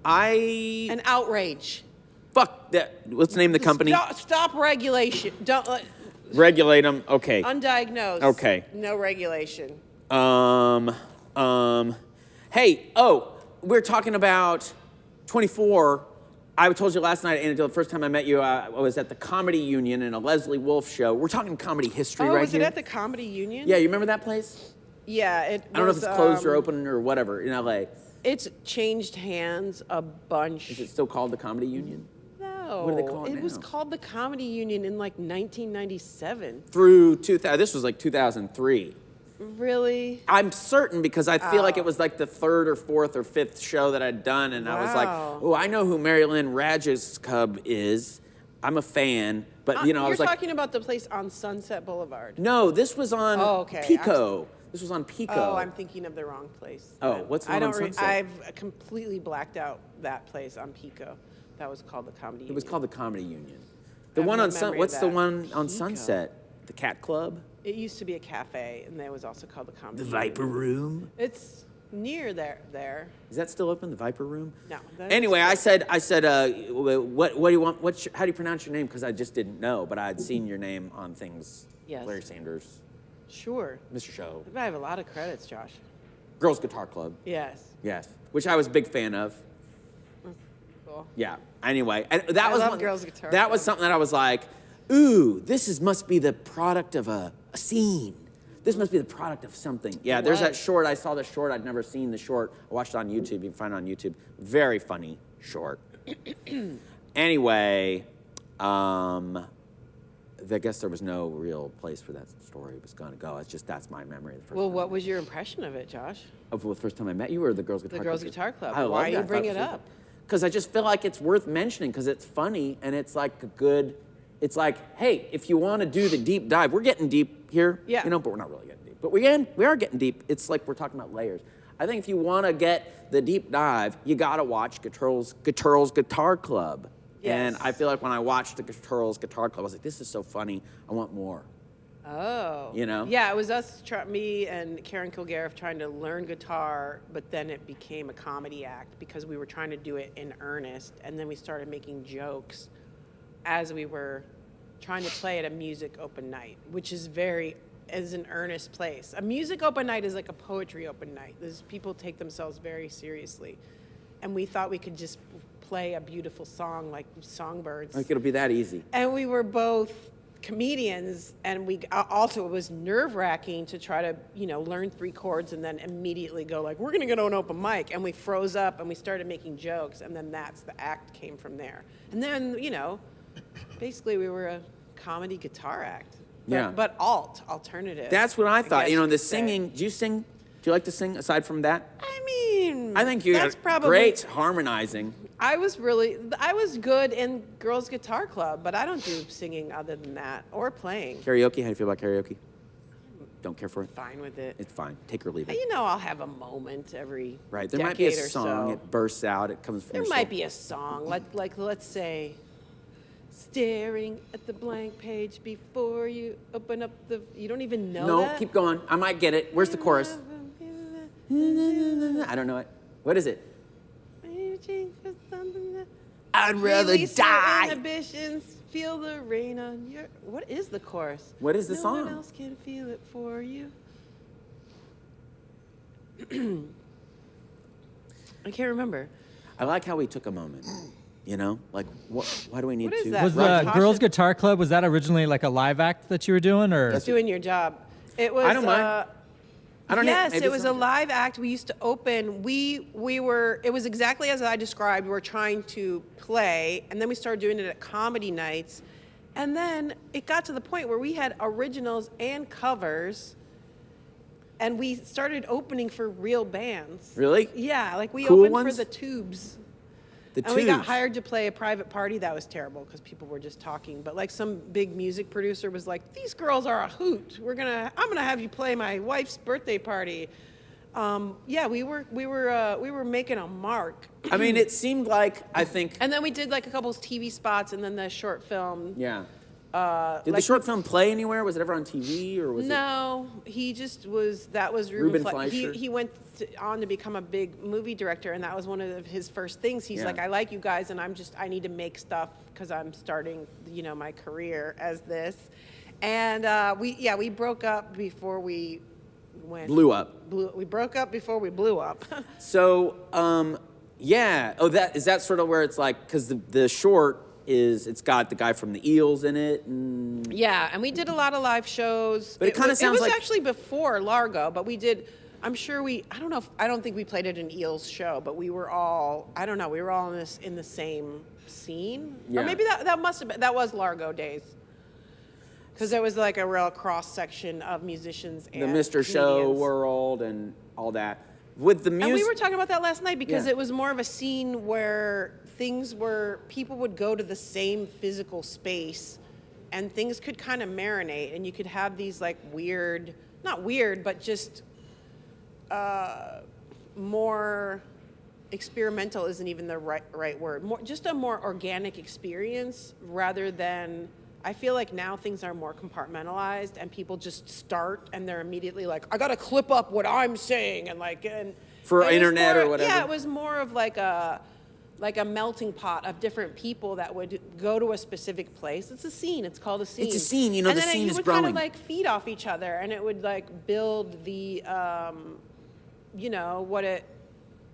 An outrage.
Fuck that. Let's name the company.
Stop regulation. Don't
Regulate them. Okay.
undiagnosed.
Okay.
No regulation.
Hey, we're talking about 24. I told you last night, Anna, the first time I met you, I was at the Comedy Union in a Leslie Wolf show. We're talking comedy history right
was
here.
it at the Comedy Union?
Yeah, you remember that place?
Yeah.
I don't know if it's closed or open or whatever in LA.
It's changed hands a bunch.
Is it still called the Comedy Union?
No.
What do they call it
It was
now?
called the Comedy Union in like 1997.
Through 2000, this was like 2003.
Really?
I'm certain because I feel like it was like the third or fourth or fifth show that I'd done, and I was like,
Wow.
oh, I know who Mary-Lynn Rajskub is. I'm a fan, but I was
You're
like,
talking about the place on Sunset Boulevard.
no, this was on
Oh, okay.
Pico. This was on Pico.
Oh, I'm thinking of the wrong place.
Oh, what's the
I
one on
don't.
Sunset?
I've completely blacked out that place on Pico. That was called the Comedy Union.
It was called the Comedy Union.
I
The
have
one
no
on
memory of
what's the
that.
one on
Pico.
Sunset? The Cat Club?
It used to be a cafe, and it was also called the Comedy
The
Union.
Viper Room?
It's near there.
Is that still open? The Viper Room?
No, that
Anyway,
is-
I said, what do you want? How do you pronounce your name? Because I just didn't know, but I had seen your name on things.
Yes.
Larry Sanders,
Sure.
Mr. Show,
I have a lot of credits, Josh.
Girls Guitar Club.
Yes.
Yes, which I was a big fan of.
Cool.
Yeah. Anyway, and that
I
was
love
one-
Girls Guitar
That
Club.
was something that I was like, ooh, must be the product of a scene. This must be the product of something. Yeah, there's that
was.
short. I saw the short. I'd never seen the short. I watched it on YouTube. You can find it on YouTube. Very funny short. Anyway, I guess there was no real place where that story was going to go. It's just that's my memory of the first
Well,
time.
what was your impression of it, Josh?
Of the first time I met you, or the Girls Guitar
The
Club?
Girls Guitar Club.
I love
Why
that.
you bring it up?
Because I just feel like it's worth mentioning because it's funny and it's like a good. It's like, hey, if you want to do the deep dive, we're getting deep here.
Yeah.
But we're not really getting deep. But we are getting deep. It's like we're talking about layers. I think if you want to get the deep dive, you got to watch Guitar's Guitar Club.
Yes.
And I feel like when I watched the Guitar's Guitar Club, I was like, this is so funny. I want more.
Oh.
You know?
Yeah, it was us, me and Karen Kilgariff trying to learn guitar, but then it became a comedy act because we were trying to do it in earnest, and then we started making jokes as we were trying to play at a music open night, which is an earnest place. A music open night is like a poetry open night. People take themselves very seriously. And we thought we could just play a beautiful song like Songbirds.
Like it'll be that easy.
And we were both comedians, and it was nerve-wracking to try to, learn 3 chords and then immediately go like, we're gonna go to an open mic. And we froze up and we started making jokes, and then the act came from there. And then, basically we were a comedy guitar act.
Yeah.
But alternative.
That's what I thought.
guess you
The
could say.
singing. Do you sing? Do you like to sing aside from that?
I mean,
I think you
that's
had
probably
great harmonizing.
I was good in Girls Guitar Club, but I don't do singing other than that or playing.
Karaoke, how do you feel about karaoke? Don't care for it?
Fine with it.
It's fine. Take or leave it.
You know, I'll have a moment every
Right. There might be a
decade or
song.
so.
It bursts out. It comes from
There
your
might
soul.
be a song, like let's say, staring at the blank page before you open up the. You don't even know
No,
that?
keep going. I might get it. Where's the chorus? I don't know it. What is it? I'd rather
Release your
die.
inhibitions, feel the rain on your. What is the chorus?
What is the
no
song?
No one else can feel it for you. I can't remember.
I like how we took a moment. You know, like why do we need
What is
to?
that?
Was
Right.
the
Tasha-
Girls Guitar Club, was that originally like a live act that you were doing, or?
Just doing your job. It was.
I don't mind. I don't
Yes,
maybe
it
it's
was a
not-
live act. We used to open. We were. It was exactly as I described. We were trying to play, and then we started doing it at comedy nights, and then it got to the point where we had originals and covers, and we started opening for real bands.
Really?
Yeah, like we
Cool
opened
ones?
for the Tubes.
The
And we got
Tubes.
hired to play a private party. That was terrible because people were just talking. But like some big music producer was like, "These girls are a hoot. I'm gonna have you play my wife's birthday party." Yeah, we were making a mark.
I mean, it seemed like I think.
And then we did like a couple of TV spots, and then the short film.
Yeah. Did the short film play anywhere? Was it ever on TV or was it?
No, he just was. That was
Ruben
Fle-
Fleischer?
He went on to become a big movie director, and that was one of his first things. He's
Yeah.
like, I like you guys, and I need to make stuff because I'm starting, my career as this. And we broke up before we went.
Blew up.
We broke up before we blew up.
So, yeah. Oh, is that sort of where it's like, because the short it's got the guy from the Eels in it. And
Yeah, and we did a lot of live shows.
But it kinda sounds
It was
like-
actually before Largo, but we did. I'm sure I don't think we played at an Eels show, but we were all. I don't know. We were all in the same scene,
Yeah.
or maybe that must have been. That was Largo days. Because there was like a real cross section of musicians and
the Mr. Show
comedians.
world and all that. With the music.
And we were talking about that last night because
Yeah.
it was more of a scene where people would go to the same physical space and things could kind of marinate and you could have these like not weird, but just more experimental isn't even the right word. Just a more organic experience rather than, I feel like now things are more compartmentalized and people just start and they're immediately like, I got to clip up what I'm saying and like,
For
it was
internet or
more-
whatever.
Yeah, it was more of like a melting pot of different people that would go to a specific place. It's a scene. It's called a scene.
It's a scene. The
and then
scene
you
is
would
growing.
kind of like feed off each other, and it would like build the,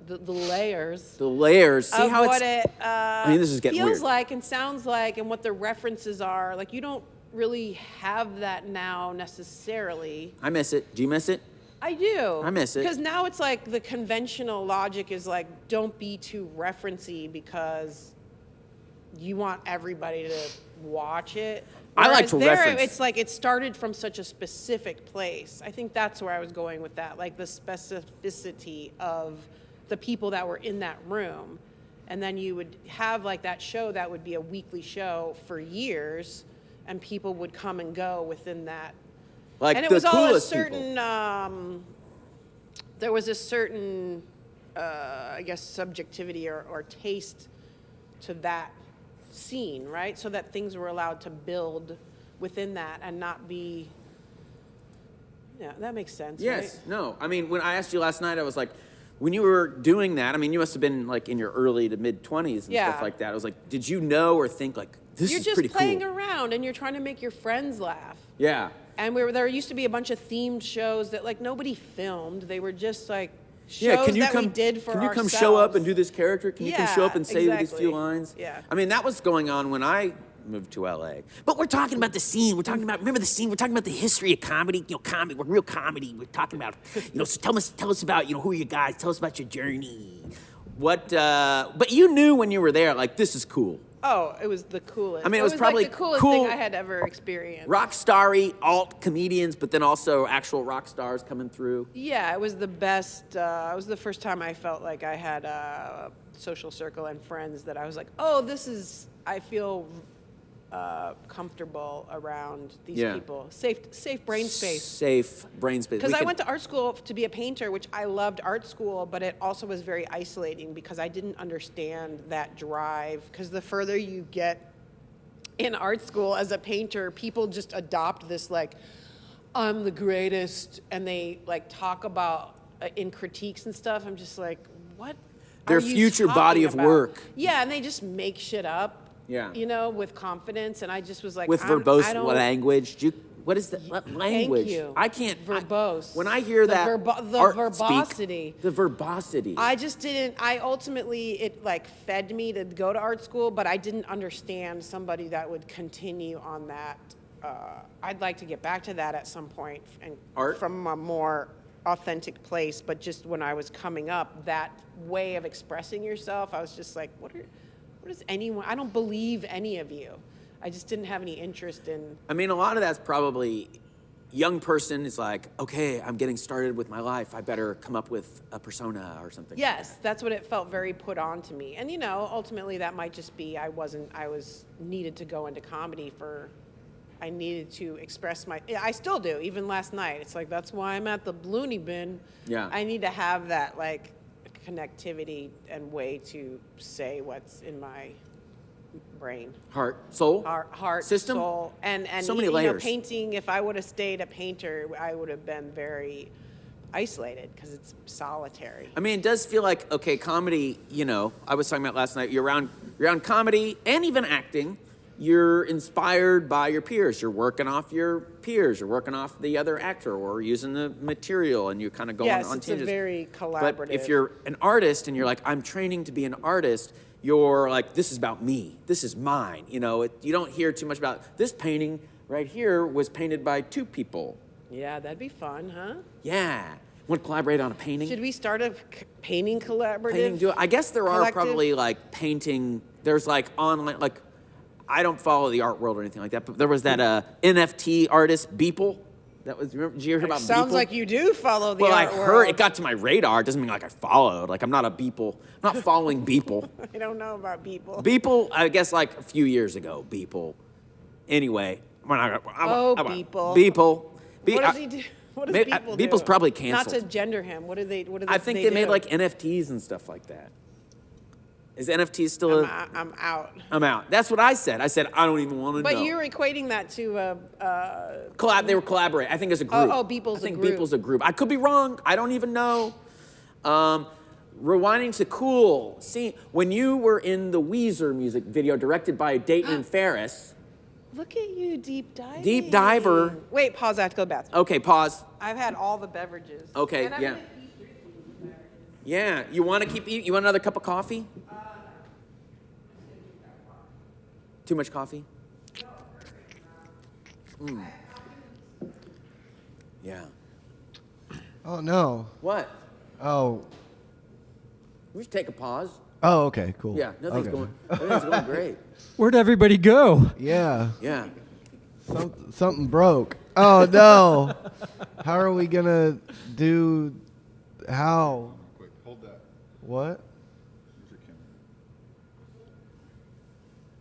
the layers.
The layers. See
Of
how
what
it's.
it
this is getting
feels
weird.
like and sounds like, and what the references are. Like you don't really have that now necessarily.
I miss it. Do you miss it?
I do.
I miss it.
Because now it's like the conventional logic is like, don't be too referencey because you want everybody to watch it.
I like
Whereas
to
there,
reference.
It's like it started from such a specific place. I think that's where I was going with that, like the specificity of the people that were in that room. And then you would have like that show that would be a weekly show for years, and people would come and go within that.
Like
And it
the
was all a
coolest
certain,
people.
there was a certain, I guess, subjectivity or taste to that scene, right? So that things were allowed to build within that and not be, that makes sense,
Yes.
right?
No. I mean, when I asked you last night, I was like, when you were doing that, I mean, you must have been like in your early to mid 20s and
Yeah.
stuff like that. I was like, did you know or think like, this
You're
is
just
pretty
playing
cool?
around and you're trying to make your friends laugh.
Yeah.
And there used to be a bunch of themed shows that like nobody filmed. They were just like shows
Yeah, can you
that
come?
we did for
Can you come
ourselves.
show up and do this character? Can you come show
Yeah,
up and say these
exactly.
few lines?
Yeah.
I mean, that was going on when I moved to LA. But we're talking about the scene. We're talking about remember the scene. We're talking about the history of comedy. Comedy. We're real comedy. We're talking about So tell us about who are you guys? Tell us about your journey. What? But you knew when you were there, like this is cool.
Oh, it was the coolest.
I mean, it was probably
like the coolest
cool-
thing I had ever experienced.
Rock starry alt comedians, but then also actual rock stars coming through.
Yeah, it was the best. It was the first time I felt like I had a social circle and friends that I was like, oh, I feel comfortable around these
Yeah.
people. Safe brain space.
Safe brain space.
Because
We
I
could-
went to art school to be a painter, which I loved art school, but it also was very isolating because I didn't understand that drive. Because the further you get in art school as a painter, people just adopt this like, I'm the greatest, and they like talk about in critiques and stuff. I'm just like, what?
Their
are you
future
talking
body of
about?
work.
Yeah, and they just make shit up.
Yeah.
You know, with confidence, and I just was like,
with
I
verbose
don't,
language. What is that? What language?
you.
I can't.
Verbose.
When I hear
The
that,
the
art
verbosity.
speak, the verbosity.
I just didn't. I ultimately it like fed me to go to art school, but I didn't understand somebody that would continue on that. I'd like to get back to that at some point, and
Art?
from a more authentic place. But just when I was coming up, that way of expressing yourself, I was just like, what is anyone? I don't believe any of you. I just didn't have any interest in.
I mean, a lot of that's probably young person is like, okay, I'm getting started with my life. I better come up with a persona or something.
Yes, that's what it felt very put on to me. And, you know, ultimately that might just be I was needed to go into comedy I needed to express I still do, even last night. It's like, that's why I'm at the loony bin.
Yeah.
I need to have that, like, connectivity and way to say what's in my brain.
Heart, soul,
Heart,
system,
soul, and
so many
you know,
layers.
painting. If I would have stayed a painter, I would have been very isolated because it's solitary.
I mean, it does feel like, okay, comedy, you know, I was talking about last night, you're around comedy and even acting, you're inspired by your peers. You're working off your peers. You're working off the other actor or using the material, and you kind of go on
Yes, it's
tangents.
a very collaborative.
But if you're an artist and you're like, I'm training to be an artist, you're like, this is about me. This is mine. You know, you don't hear too much about this painting right here was painted by 2 people.
Yeah, that'd be fun, huh?
Yeah. Want to collaborate on a painting?
Should we start a painting collaborative?
I guess there are
collective?
probably like painting. There's like online, like I don't follow the art world or anything like that, but there was that NFT artist Beeple. That was. Did you hear about Beeple?
Sounds like you do follow the
Well, I
art
heard
world.
it got to my radar. It doesn't mean like I followed. Like I'm not a Beeple. I'm not following Beeple.
I don't know about people.
Beeple, I guess like a few years ago. Beeple. Anyway,
Beeple.
Beeple.
What does he do? What does Beeple do?
Beeple's probably canceled.
Not to gender him. What do they?
I think they made
do?
like NFTs and stuff like that. Is NFTs still
I'm out.
I'm out. That's what I said. I said, I don't even want to know.
But you're equating that to
They were collaborating. I think as a group.
Beeple's
I think
a group.
Beeple's a group. I could be wrong. I don't even know. Rewinding to cool. See, when you were in the Weezer music video directed by Dayton and Ferris.
Look at you, deep diving.
Deep diver.
Wait, pause. I have to go to the bathroom.
Okay, pause.
I've had all the beverages.
Okay,
And I'm
yeah.
gonna keep drinking.
Yeah. You want to keep eating? You want another cup of coffee? Too much coffee? Yeah.
Oh, no.
What?
Oh.
We should take a pause.
Oh, okay, cool.
Yeah, nothing's
Okay.
nothing's going great.
Where'd everybody go?
Yeah,
Yeah.
something broke. Oh, no. How are we going to do, how?
Quick, hold that.
What?
Where's your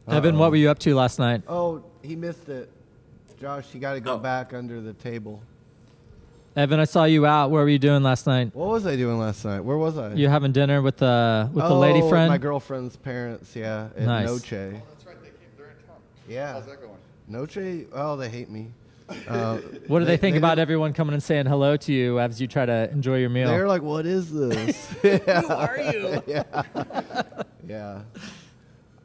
camera?
Evan, what were you up to last night?
Oh, he missed it. Josh, you got to go
Oh.
back under the table.
Evan, I saw you out. What were you doing last night?
What was I doing last night? Where was I?
You having dinner with the lady
with
friend?
my girlfriend's parents, yeah, in
Nice.
Noche.
That's right, they're in town.
Yeah.
How's that going?
Noche, oh, they hate me.
What do they think about
didn't-
everyone coming and saying hello to you as you try to enjoy your meal?
They're like, what is this?
Who are you?
Yeah.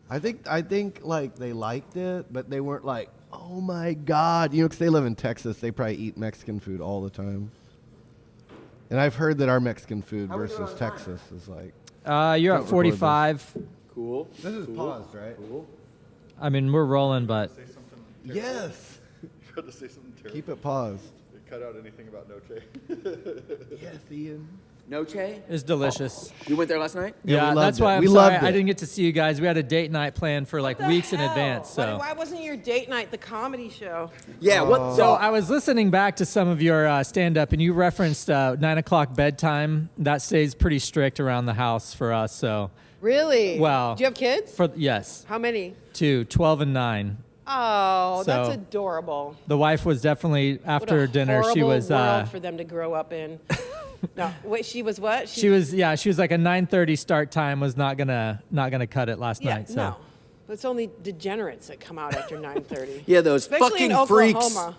I think like they liked it, but they weren't like, oh my God. You know, 'cause they live in Texas. They probably eat Mexican food all the time. And I've heard that our Mexican food
How we doing
versus
on time?
Texas is like,
You're
Don't
at
record
45.
Cool.
this is paused, right?
I mean, we're rolling, but
Say something terrible.
Yes.
You tried to say something terrible.
Keep it paused.
Cut out anything about Noche.
Yes, Ian.
Noche?
it's delicious.
You went there last night?
Yeah, we
that's
loved
why
it.
I'm
We
sorry
loved
I
it.
didn't get to see you guys. We had a date night planned for like
The
weeks in
hell?
advance. So.
Why wasn't your date night the comedy show?
Yeah. What?
So I was listening back to some of your stand-up, and you referenced 9 o'clock bedtime. That stays pretty strict around the house for us. So
Really?
Well-
Do you have kids?
yes,
How many?
2, 12 and 9.
Oh, that's
So-
adorable.
The wife was definitely
What
after
a
dinner. She
horrible
was
world for them to grow up in. No, wait, she was what?
she was like a 9:30 start time was not gonna cut it last
Yeah,
night. So
no. It's only degenerates that come out after 9:30.
Yeah, those
Especially in
fucking freaks.
Oklahoma.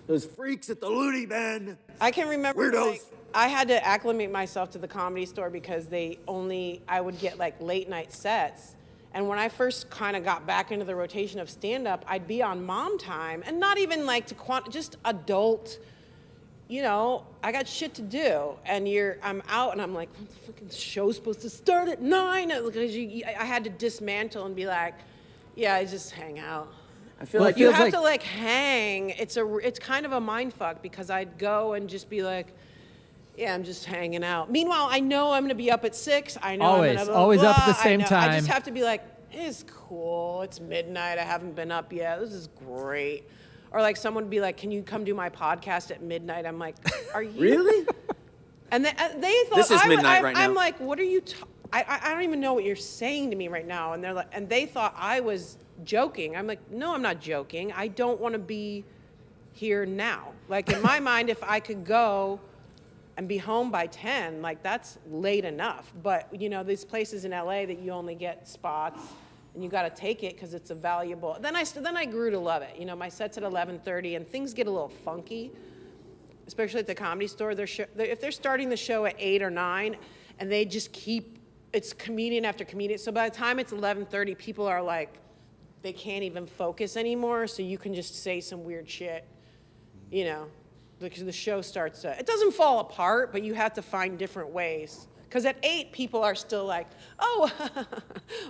Those freaks at the loony bin.
I can remember
Weirdos.
like, I had to acclimate myself to the Comedy Store because I would get like late night sets. And when I first kind of got back into the rotation of stand-up, I'd be on mom time and not even like just adult, I got shit to do. And I'm out and I'm like, the fucking show's supposed to start at 9. Because I had to dismantle and be like, yeah, I just hang out.
I feel
Well,
like
it
You
feels
have
like-
to like hang. It's kind of a mind fuck because I'd go and just be like, yeah, I'm just hanging out. Meanwhile, I know I'm gonna be up at 6. I know
Always,
I'm gonna blah,
always up at the
blah. I
same
know. I
time.
just have to be like, it's cool. It's midnight. I haven't been up yet. This is great. Or like someone would be like, can you come do my podcast at midnight? I'm like, are you
really?
And they thought
This is
I,
midnight
I,
right now.
I'm like, what are you? I don't even know what you're saying to me right now. And they're like, and they thought I was joking. I'm like, no, I'm not joking. I don't want to be here now. Like in my mind, if I could go and be home by 10, like that's late enough. But these places in LA that you only get spots, and you got to take it because it's a valuable. Then I grew to love it. My set's at 11:30, and things get a little funky, especially at the Comedy Store. If they're starting the show at 8 or 9, and they just keep, it's comedian after comedian. So by the time it's 11:30, people are like, they can't even focus anymore. So you can just say some weird shit, because the show starts. It doesn't fall apart, but you have to find different ways. Because at 8, people are still like, oh,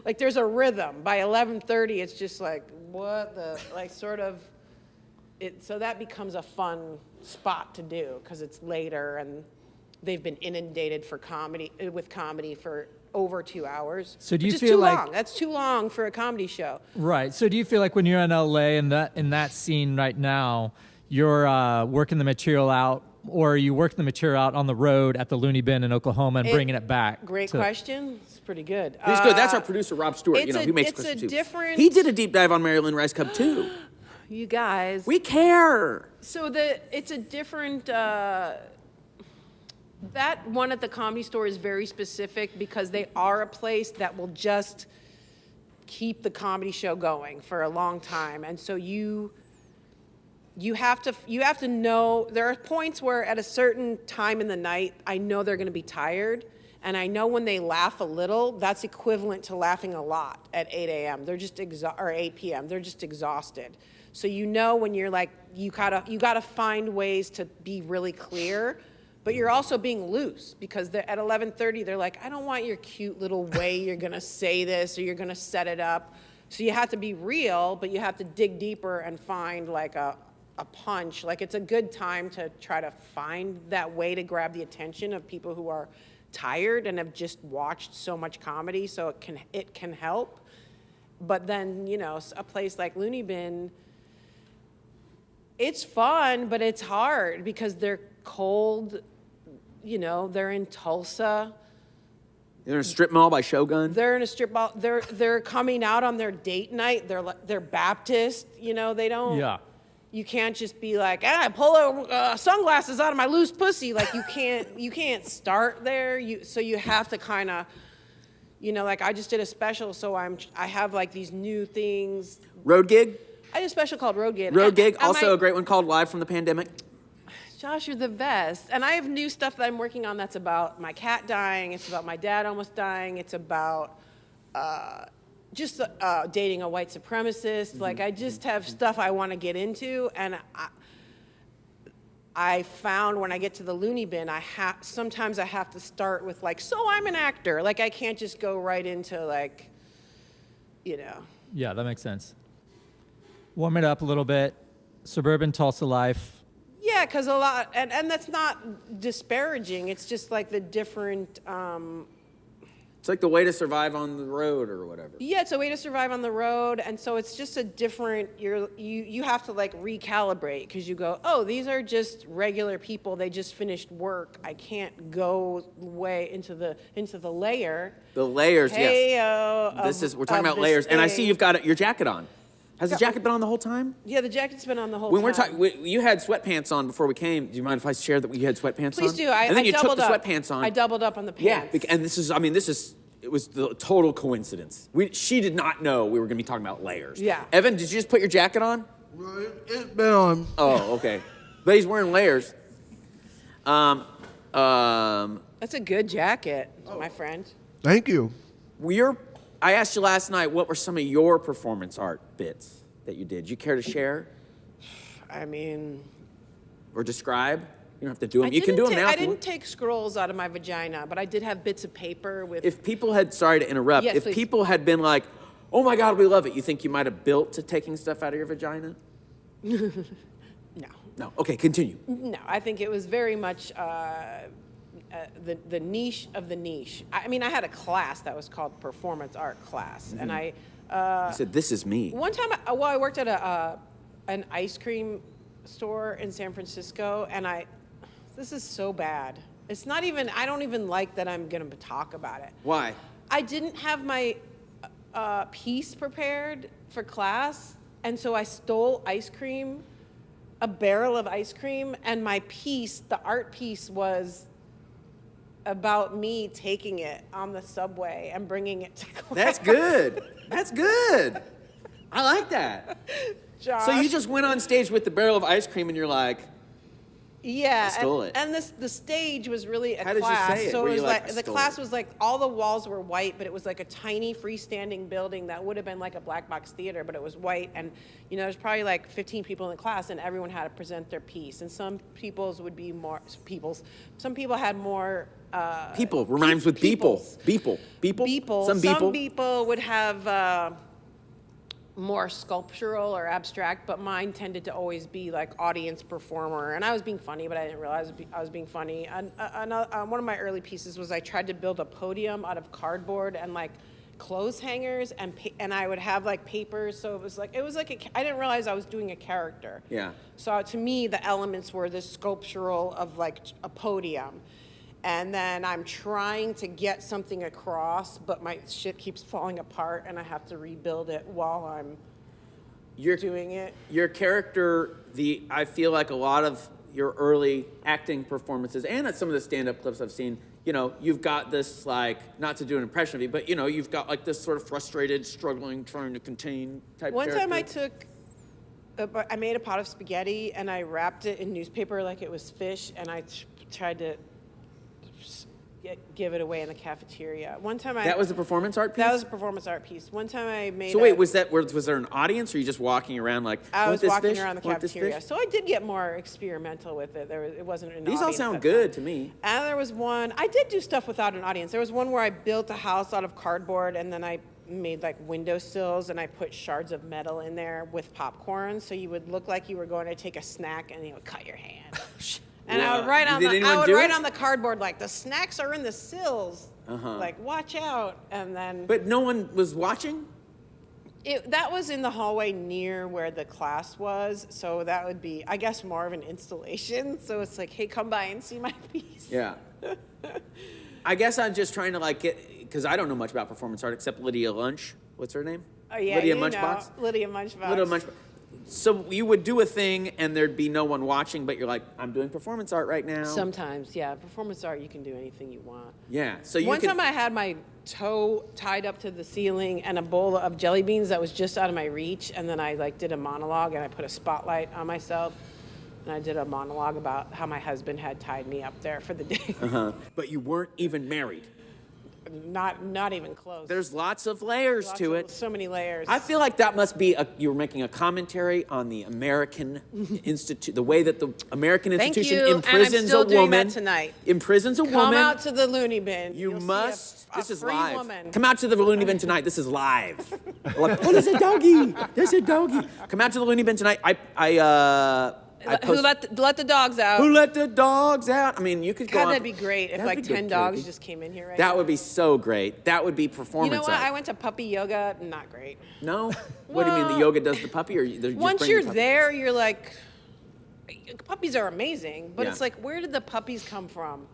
like there's a rhythm. By 11:30, it's just like, what the, like sort of, so that becomes a fun spot to do because it's later and they've been inundated with comedy for over 2 hours.
So do you
which is
feel
too
like-
long. That's too long for a comedy show.
Right. So do you feel like when you're in LA and in that scene right now, you're working the material out, or you work the material out on the road at the Looney Bin in Oklahoma and bringing it back?
Great question. It's pretty good.
He's good. That's our producer, Rob Stewart.
it's
He makes
it's a
questions too.
different-
He did a deep dive on Mary-Lynn Rajskub too.
You guys.
We care.
So it's a different. That one at the Comedy Store is very specific because they are a place that will just keep the comedy show going for a long time, and so you have to know there are points where at a certain time in the night I know they're going to be tired, and I know when they laugh a little, that's equivalent to laughing a lot at 8 a.m. They're just or 8 p.m. They're just exhausted. So when you're like you gotta find ways to be really clear, but you're also being loose because at 11:30 they're like, I don't want your cute little way you're gonna say this or you're gonna set it up. So you have to be real, but you have to dig deeper and find like a punch. Like it's a good time to try to find that way to grab the attention of people who are tired and have just watched so much comedy, so it can help. But then a place like Looney Bin, it's fun, but it's hard because they're cold. They're in Tulsa.
They're in a strip mall by Shogun.
They're in a strip mall. They're coming out on their date night. They're Baptist. They don't.
Yeah.
You can't just be like, I pull sunglasses out of my loose pussy. Like you can't start there. So you have to kind of, like I just did a special, so I have like these new things.
Road gig.
I did a special called Road Gig.
Road gig.
And
Also a great one called Live from the Pandemic.
Josh, you're the best. And I have new stuff that I'm working on that's about my cat dying. It's about my dad almost dying. It's about just dating a white supremacist. Like, I just have stuff I want to get into. And I found when I get to the Looney Bin, sometimes I have to start with, like, so I'm an actor. Like, I can't just go right into, like,
Yeah, that makes sense. Warm it up a little bit. Suburban Tulsa life.
Yeah, because a lot, and that's not disparaging. It's just like the different.
It's like the way to survive on the road or whatever.
Yeah, it's a way to survive on the road, and so it's just a different. You have to like recalibrate because you go, oh, these are just regular people. They just finished work. I can't go way into the layer.
The layers, yes.
Hey,
We're talking about layers, and I see you've got your jacket on. Has the jacket been on the whole time?
Yeah, the jacket's been on the whole
When
time.
we're talking, you had sweatpants on before we came. Do you mind if I share that you had sweatpants on?
Please do.
And then
I
you took
doubled
the
up.
sweatpants on.
I doubled up on the
Yeah,
pants.
and it was the total coincidence. She did not know we were going to be talking about layers.
Yeah.
Evan, did you just put your jacket on?
It's been on.
Oh, okay. But he's wearing layers.
That's a good jacket, my friend.
Thank you.
I asked you last night, what were some of your performance art bits that you did? You care to share
I mean,
or describe? You don't have to do them. You can do them now.
I
if you
didn't
want.
take scrolls out of my vagina, but I did have bits of paper with.
If people had, sorry to interrupt,
Yes,
if
please.
people had been like, oh my God, we love it, you think you might have built to taking stuff out of your vagina?
No.
No. Okay, continue.
No, I think it was very much the niche of the niche. I mean, I had a class that was called performance art class, and I.
You said, this is me.
One time, I worked at an ice cream store in San Francisco, and this is so bad. It's not even. I don't even like that I'm gonna talk about it.
Why?
I didn't have my piece prepared for class, and so I stole ice cream, a barrel of ice cream, and my piece, the art piece, was about me taking it on the subway and bringing it to class.
That's good. That's good. I like that.
Josh.
So you just went on stage with the barrel of ice cream and you're like,
Yeah,
I stole it.
and the stage was really a
How did you
class.
say it?
So
Were
it
you
was
like,
like
"I
the
stole
class
it"?
was like all the walls were white, but it was like a tiny freestanding building that would have been like a black box theater, but it was white. And there's probably like 15 people in the class, and everyone had to present their piece. And some people's would be more people's. Some people had more.
people rhymes with people.
peoples.
People.
Some
people.
people would have more sculptural or abstract, but mine tended to always be like audience performer. And I was being funny, but I didn't realize I was being funny. And one of my early pieces was I tried to build a podium out of cardboard and like clothes hangers, and I would have like papers. So it was like I didn't realize I was doing a character.
Yeah.
So to me, the elements were this sculptural of like a podium. And then I'm trying to get something across, but my shit keeps falling apart, and I have to rebuild it while I'm doing it.
Your character, I feel like a lot of your early acting performances, and at some of the stand-up clips I've seen, you've got this, like, not to do an impression of you, but, you've got, like, this sort of frustrated, struggling, trying to contain type
One
character.
time I made a pot of spaghetti, and I wrapped it in newspaper like it was fish, and I tried to give it away in the cafeteria. One time
That was a performance art piece?
That was a performance art piece. One time I made
So wait, was there an audience, or were you just walking around like,
I was
"Want this
walking
fish?
around the
Want this
cafeteria.
fish?"
So I did get more experimental with it. It wasn't an
These all
audience
sound
at
good
that
to me.
And there was one, I did do stuff without an audience. There was one where I built a house out of cardboard, and then I made like windowsills, and I put shards of metal in there with popcorn, so you would look like you were going to take a snack, and it would cut your hand. And I would write
Did anyone do it?
on the cardboard like, the snacks are in the sills. Like, watch out. And then
But no one was watching?
that was in the hallway near where the class was, so that would be, I guess, more of an installation. So it's like, hey, come by and see my piece.
Yeah. I guess I'm just trying to like get, because I don't know much about performance art except Lydia Lunch. What's her name?
Oh yeah,
Lydia
you
Munchbox?
know, Lydia Munchbox.
Lydia Munchbox. So you would do a thing and there'd be no one watching, but you're like, I'm doing performance art right now.
Sometimes, yeah. Performance art, you can do anything you want.
Yeah. So you
One
could,
time I had my toe tied up to the ceiling and a bowl of jelly beans that was just out of my reach, and then I like did a monologue, and I put a spotlight on myself, and I did a monologue about how my husband had tied me up there for the day.
but you weren't even married.
Not even close.
There's lots of layers to it.
So many layers.
I feel like that must be you were making a commentary on the American institute, the way that the American
Thank
institution
you, and I'm
imprisons
still
a
doing
woman.
that tonight.
Imprisons a
Come
woman.
out to the loony bin.
You
You'll see
must.
a
This is
free
live.
woman.
Come out to the loony bin tonight. This is live. Like, oh, there's a doggy. There's a doggy. Come out to the loony bin tonight.
Who let the dogs out?
Who let the dogs out? I mean, you could go
God,
on.
that'd be great if
That'd
like
be good,
10 dogs
Kirby.
just came in here right now.
That would be so great. That would be
You
performance
know what?
art.
I went to puppy yoga. Not great.
No? What do you mean? The
Well,
yoga does the puppy, or you just
Once
bring the
you're
puppy?
there, you're like, puppies are amazing, but
Yeah.
it's like, where did the puppies come from?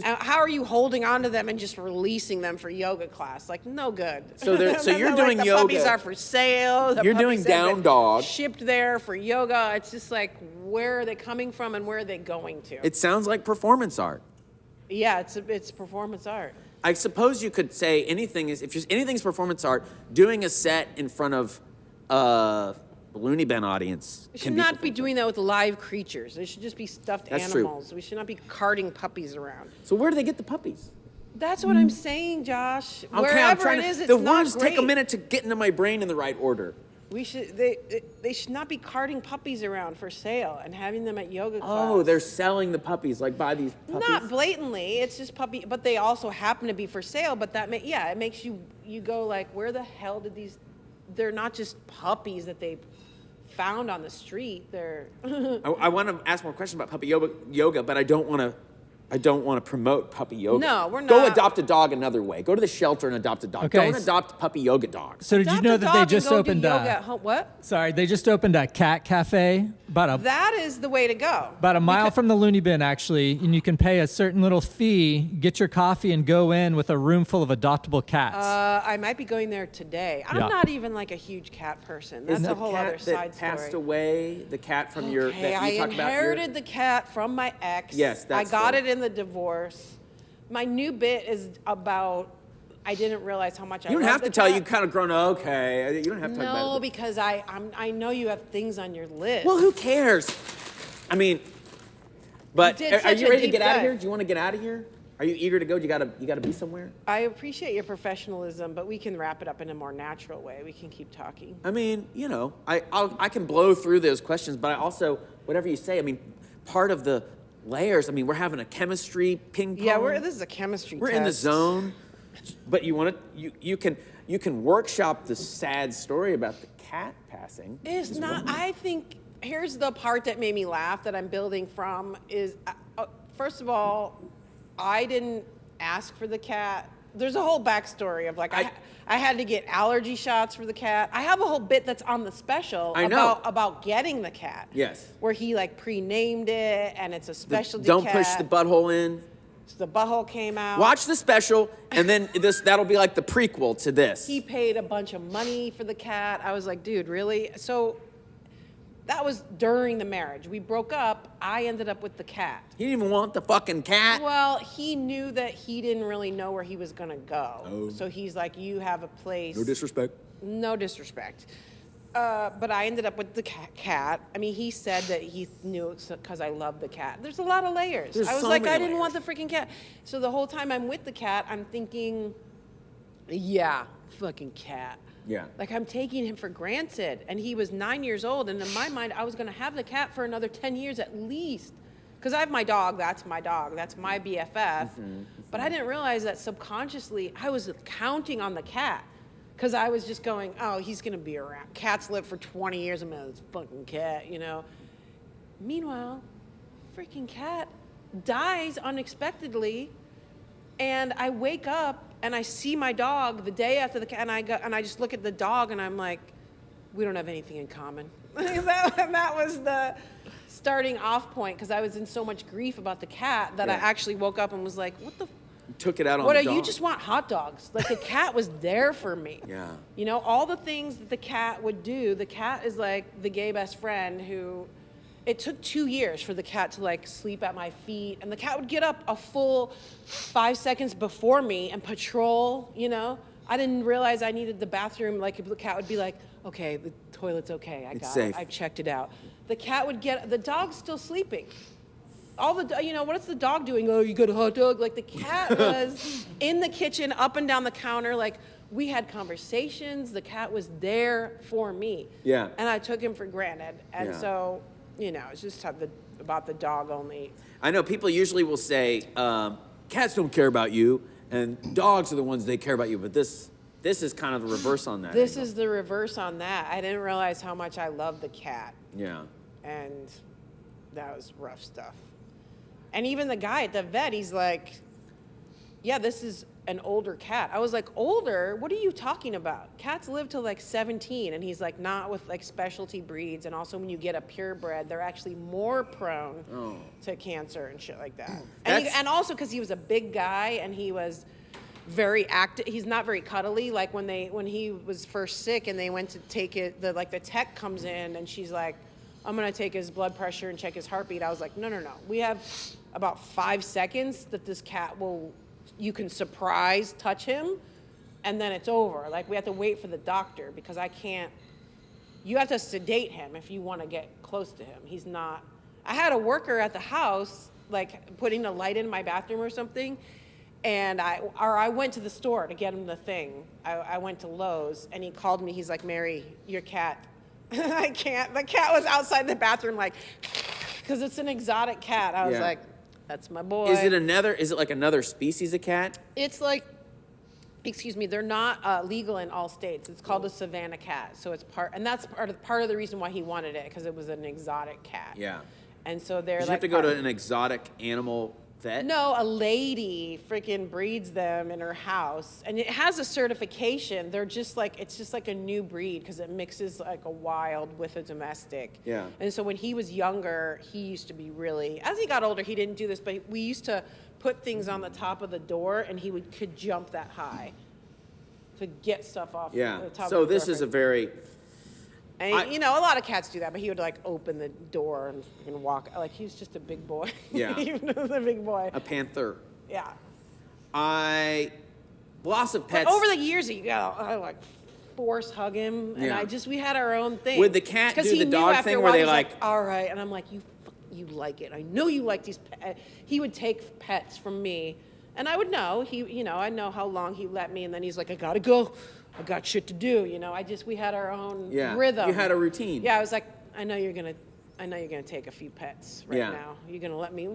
How are you holding on to them and just releasing them for yoga class? Like, no good.
So you're
Like,
doing
the
yoga.
puppies are for sale. The
You're doing
puppies have
down
been
dog.
shipped there for yoga. It's just like, where are they coming from and where are they going to?
It sounds like performance art.
Yeah, it's performance art.
I suppose you could say anything's performance art. Doing a set in front of a Looney Bin audience.
We
can
should not be
performance
doing that with live creatures. They should just be stuffed
That's true.
animals. We should not be carting puppies around.
art. So where do they get the puppies?
That's what I'm saying, Josh.
Okay,
Wherever
I'm trying
it is,
to.
it's
The
not
words take a
great.
minute to get into my brain in the right order.
We should. They should not be carting puppies around for sale and having them at yoga class.
Oh, they're selling the puppies. Like buy these puppies.
Not blatantly. It's just puppy, but they also happen to be for sale. But it makes you go like, where the hell did these? They're not just puppies that they found on the street. They're.
I want to ask more questions about puppy yoga, but I don't want to. Promote puppy yoga.
No, we're
Go
not.
adopt a dog another way. Go to the shelter and adopt a dog.
Okay,
Don't adopt puppy yoga dogs.
So did you
Adopt
know
a
that
dog
they
and
just
go do
opened
yoga at home. What?
Sorry, they just opened a cat cafe
That is the way to go.
about a mile from the Looney Bin, actually, and you can pay a certain little fee, get your coffee, and go in with a room full of adoptable cats.
I might be going there today. I'm
Yeah.
not even like a huge cat person. That's a whole other
that
side
passed
story.
away, the cat from your
Okay,
that
I
you talk about.
inherited the cat from my ex.
Yes, that's
I got
fair.
it in the divorce. My new bit is about. I didn't realize how much I.
You don't
love
have
the
to tell.
cat.
You kind of grown. Okay, you don't have to talk about
No,
it.
because I know you have things on your list.
Well, who cares? I mean, but
did
are
such
you
a
ready to
deep
get out of
dive.
here? Do you want to get out of here? Are you eager to go? You gotta be somewhere.
I appreciate your professionalism, but we can wrap it up in a more natural way. We can keep talking.
I mean, I can blow through those questions, but I also whatever you say. I mean, part of the layers. I mean, we're having a chemistry ping pong.
Yeah, this is a chemistry.
We're in the
test.
zone, but you can workshop the sad story about the cat passing.
It's not. I think here's the part that made me laugh that I'm building from is first of all, I didn't ask for the cat. There's a whole backstory of like I had to get allergy shots for the cat. I have a whole bit that's on the special
I know.
about getting the cat.
Yes.
Where he like pre-named it and it's a specialty
Don't
cat.
push the butthole in.
So the butthole came out.
Watch the special, and then that'll be like the prequel to this.
He paid a bunch of money for the cat. I was like, dude, really? So that was during the marriage. We broke up. I ended up with the cat.
He didn't even want the fucking cat.
Well, he knew that he didn't really know where he was going to go.
Oh.
So he's like, you have a place.
No disrespect.
No disrespect. But I ended up with the cat. I mean, he said that he knew it because I love the cat. There's a lot of layers.
There's
I was
so
like,
many
I didn't
layers.
want the freaking cat. So the whole time I'm with the cat, I'm thinking, yeah, fucking cat.
Yeah.
Like I'm taking him for granted. And he was 9 years old. And in my mind, I was going to have the cat for another 10 years at least. Because I have my dog. That's my dog. That's my BFF. But I didn't realize that subconsciously I was counting on the cat. Because I was just going, oh, he's going to be around. Cats live for 20 years. I'm this fucking cat, you know. Meanwhile, freaking cat dies unexpectedly. And I wake up and I see my dog the day after the cat. And I just look at the dog and I'm like, we don't have anything in common. that was the starting off point. Because I was in so much grief about the cat that I
Yeah.
actually woke up and was like, what the
Took it out on
what
the
are
dog.
you just want hot dogs? Like the cat was there for me.
Yeah.
You know, all the things that the cat would do. The cat is like the gay best friend who it took 2 years for the cat to like sleep at my feet. And the cat would get up a full 5 seconds before me and patrol, you know. I didn't realize I needed the bathroom. Like the cat would be like, okay, the toilet's okay. I
It's
got
safe.
it. I checked it out. The cat would the dog's still sleeping. What's the dog doing? Oh, you got a hot dog? Like the cat was in the kitchen, up and down the counter. Like we had conversations. The cat was there for me.
Yeah.
And I took him for granted. And
Yeah.
so, it's just about the dog only.
I know people usually will say, cats don't care about you, and dogs are the ones they care about you. But this is kind of the reverse on that.
This
angle.
is the reverse on that. I didn't realize how much I love the cat.
Yeah.
And that was rough stuff. And even the guy at the vet, he's like, yeah, this is, an older cat. I was like, older? What are you talking about? Cats live till like 17. And he's like, not with like specialty breeds. And also when you get a purebred, they're actually more prone to cancer and shit like that. And also because he was a big guy and he was very active. He's not very cuddly. Like when he was first sick and they went to take it, the tech comes in and she's like, I'm gonna take his blood pressure and check his heartbeat. I was like, no. We have about 5 seconds that this cat you can surprise touch him, and then it's over. Like we have to wait for the doctor because you have to sedate him if you want to get close to him. He's not. I had a worker at the house, like putting a light in my bathroom or something, and I went to the store to get him the thing. I went to Lowe's, and he called me. He's like, Mary, your cat. I can't. The cat was outside the bathroom, like, because it's an exotic cat. I was like, that's my boy.
Is it like another species of cat?
It's like, excuse me, they're not legal in all states. It's called a Savannah cat. So it's that's part of the reason why he wanted it, because it was an exotic cat.
Yeah.
And so they're
Did you have to go to an exotic animal vet?
No, a lady freaking breeds them in her house, and it has a certification. They're just like, it's just like a new breed because it mixes like a wild with a domestic.
Yeah.
And so when he was younger, he used to be really, as he got older, he didn't do this, but we used to put things on the top of the door and he could jump that high to get stuff off the top
So
of the
this
door.
is a very...
And a lot of cats do that, but he would like open the door and walk. Like he was just a big boy.
Yeah.
He was a big boy.
A panther.
Yeah.
Lots of pets.
But over the years, I like force hug him, and we had our own thing.
Would the cat do
he
the
knew
dog
after
thing
a
where
while,
they
he's
like...
all right, and I'm like, you like it. I know you like these pets. He would take pets from me, and I would know. I know how long he let me, and then he's like, I gotta go. I got shit to do. We had our own rhythm.
You had a routine.
Yeah, I was like, I know you're gonna take a few pets right now. You're gonna let me,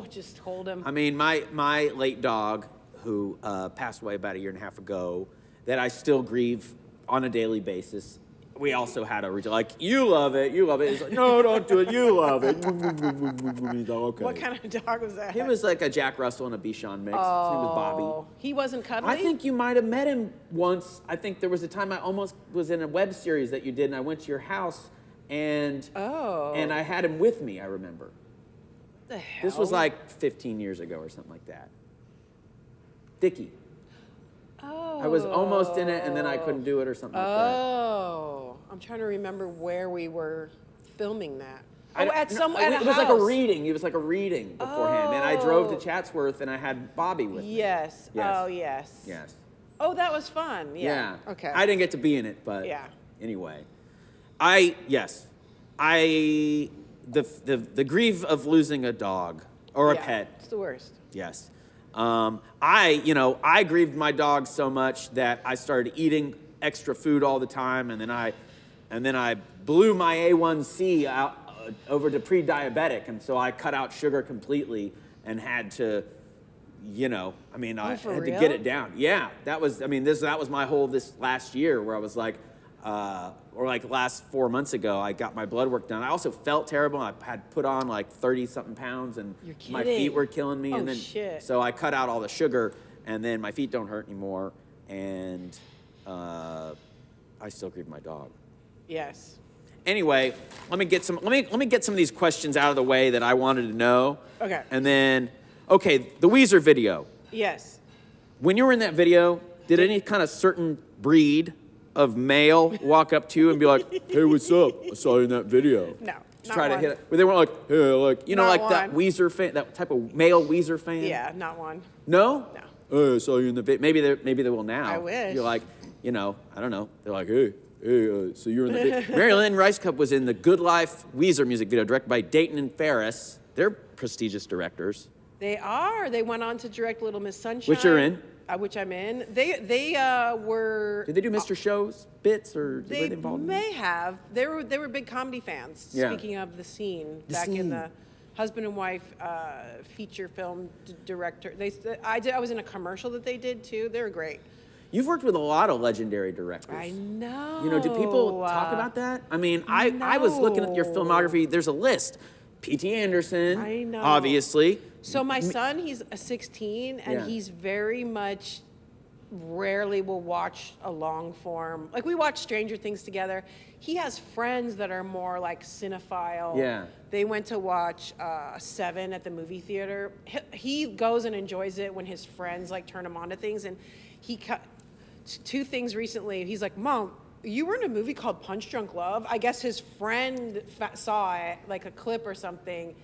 just hold him.
I mean, my late dog, who passed away about 1.5 years ago, that I still grieve on a daily basis. We also had a routine, like, you love it. He's like, no, don't do it. You love it. He's like, okay.
What kind of dog was that?
He was like a Jack Russell and a Bichon mix. His name was Bobby.
He wasn't cuddly?
I think you might have met him once. I think there was a time I almost was in a web series that you did, and I went to your house, and I had him with me, I remember.
The hell?
This was like 15 years ago or something like that. Dickie.
Oh.
I was almost in it, and then I couldn't do it or something like that.
Oh. I'm trying to remember where we were filming that.
It was like a reading. It was like a reading beforehand. And I drove to Chatsworth, and I had Bobby with me.
Yes. Oh, yes.
Yes.
Oh, that was fun.
Yeah.
Okay.
I didn't get to be in it, but anyway. The grief of losing a dog or a pet.
It's the worst.
Yes. I grieved my dog so much that I started eating extra food all the time, and then I blew my A1C out over to pre-diabetic, and so I cut out sugar completely and had to, I had to get it down. Yeah, that was my whole this last year where I was like, or like last 4 months ago, I got my blood work done. I also felt terrible. I had put on like 30-something pounds, and my feet were killing me. And then, so I cut out all the sugar, and then my feet don't hurt anymore, and I still grieve my dog.
Yes.
Anyway, let me get some of these questions out of the way that I wanted to know.
Okay.
And then, the Weezer video.
Yes.
When you were in that video, did any kind of certain breed of male walk up to you and be like, "Hey, what's up? I saw you in that video."
No.
Just try to hit it. But they weren't like, "Hey, like that
one.
Weezer fan, that type of male Weezer fan."
Yeah, not one.
No.
No.
Hey, I saw you in the video. Maybe they will now.
I wish.
You're like, I don't know. They're like, hey, so you're in the video. Mary-Lynn Rajskub was in the Good Life Weezer music video directed by Dayton and Ferris. They're prestigious directors.
They are. They went on to direct Little Miss Sunshine.
Which you're in.
Which I'm in. They were.
Did they do Mr. Show's bits, or were they involved in
may have. They were big comedy fans.
Yeah.
Speaking of the scene, back in the husband and wife feature film director. I was in a commercial that they did too. They were great.
You've worked with a lot of legendary directors.
I know.
Do people talk about that? I mean, I was looking at your filmography. There's a list. P.T. Anderson.
I know.
Obviously.
So my son, he's a 16, and he's very much rarely will watch a long form. Like, we watch Stranger Things together. He has friends that are more like cinephile.
Yeah.
They went to watch Seven at the movie theater. He goes and enjoys it when his friends like turn him on to things. And he cut 2 things recently. He's like, Mom, you were in a movie called Punch Drunk Love. I guess his friend saw it, like a clip or something,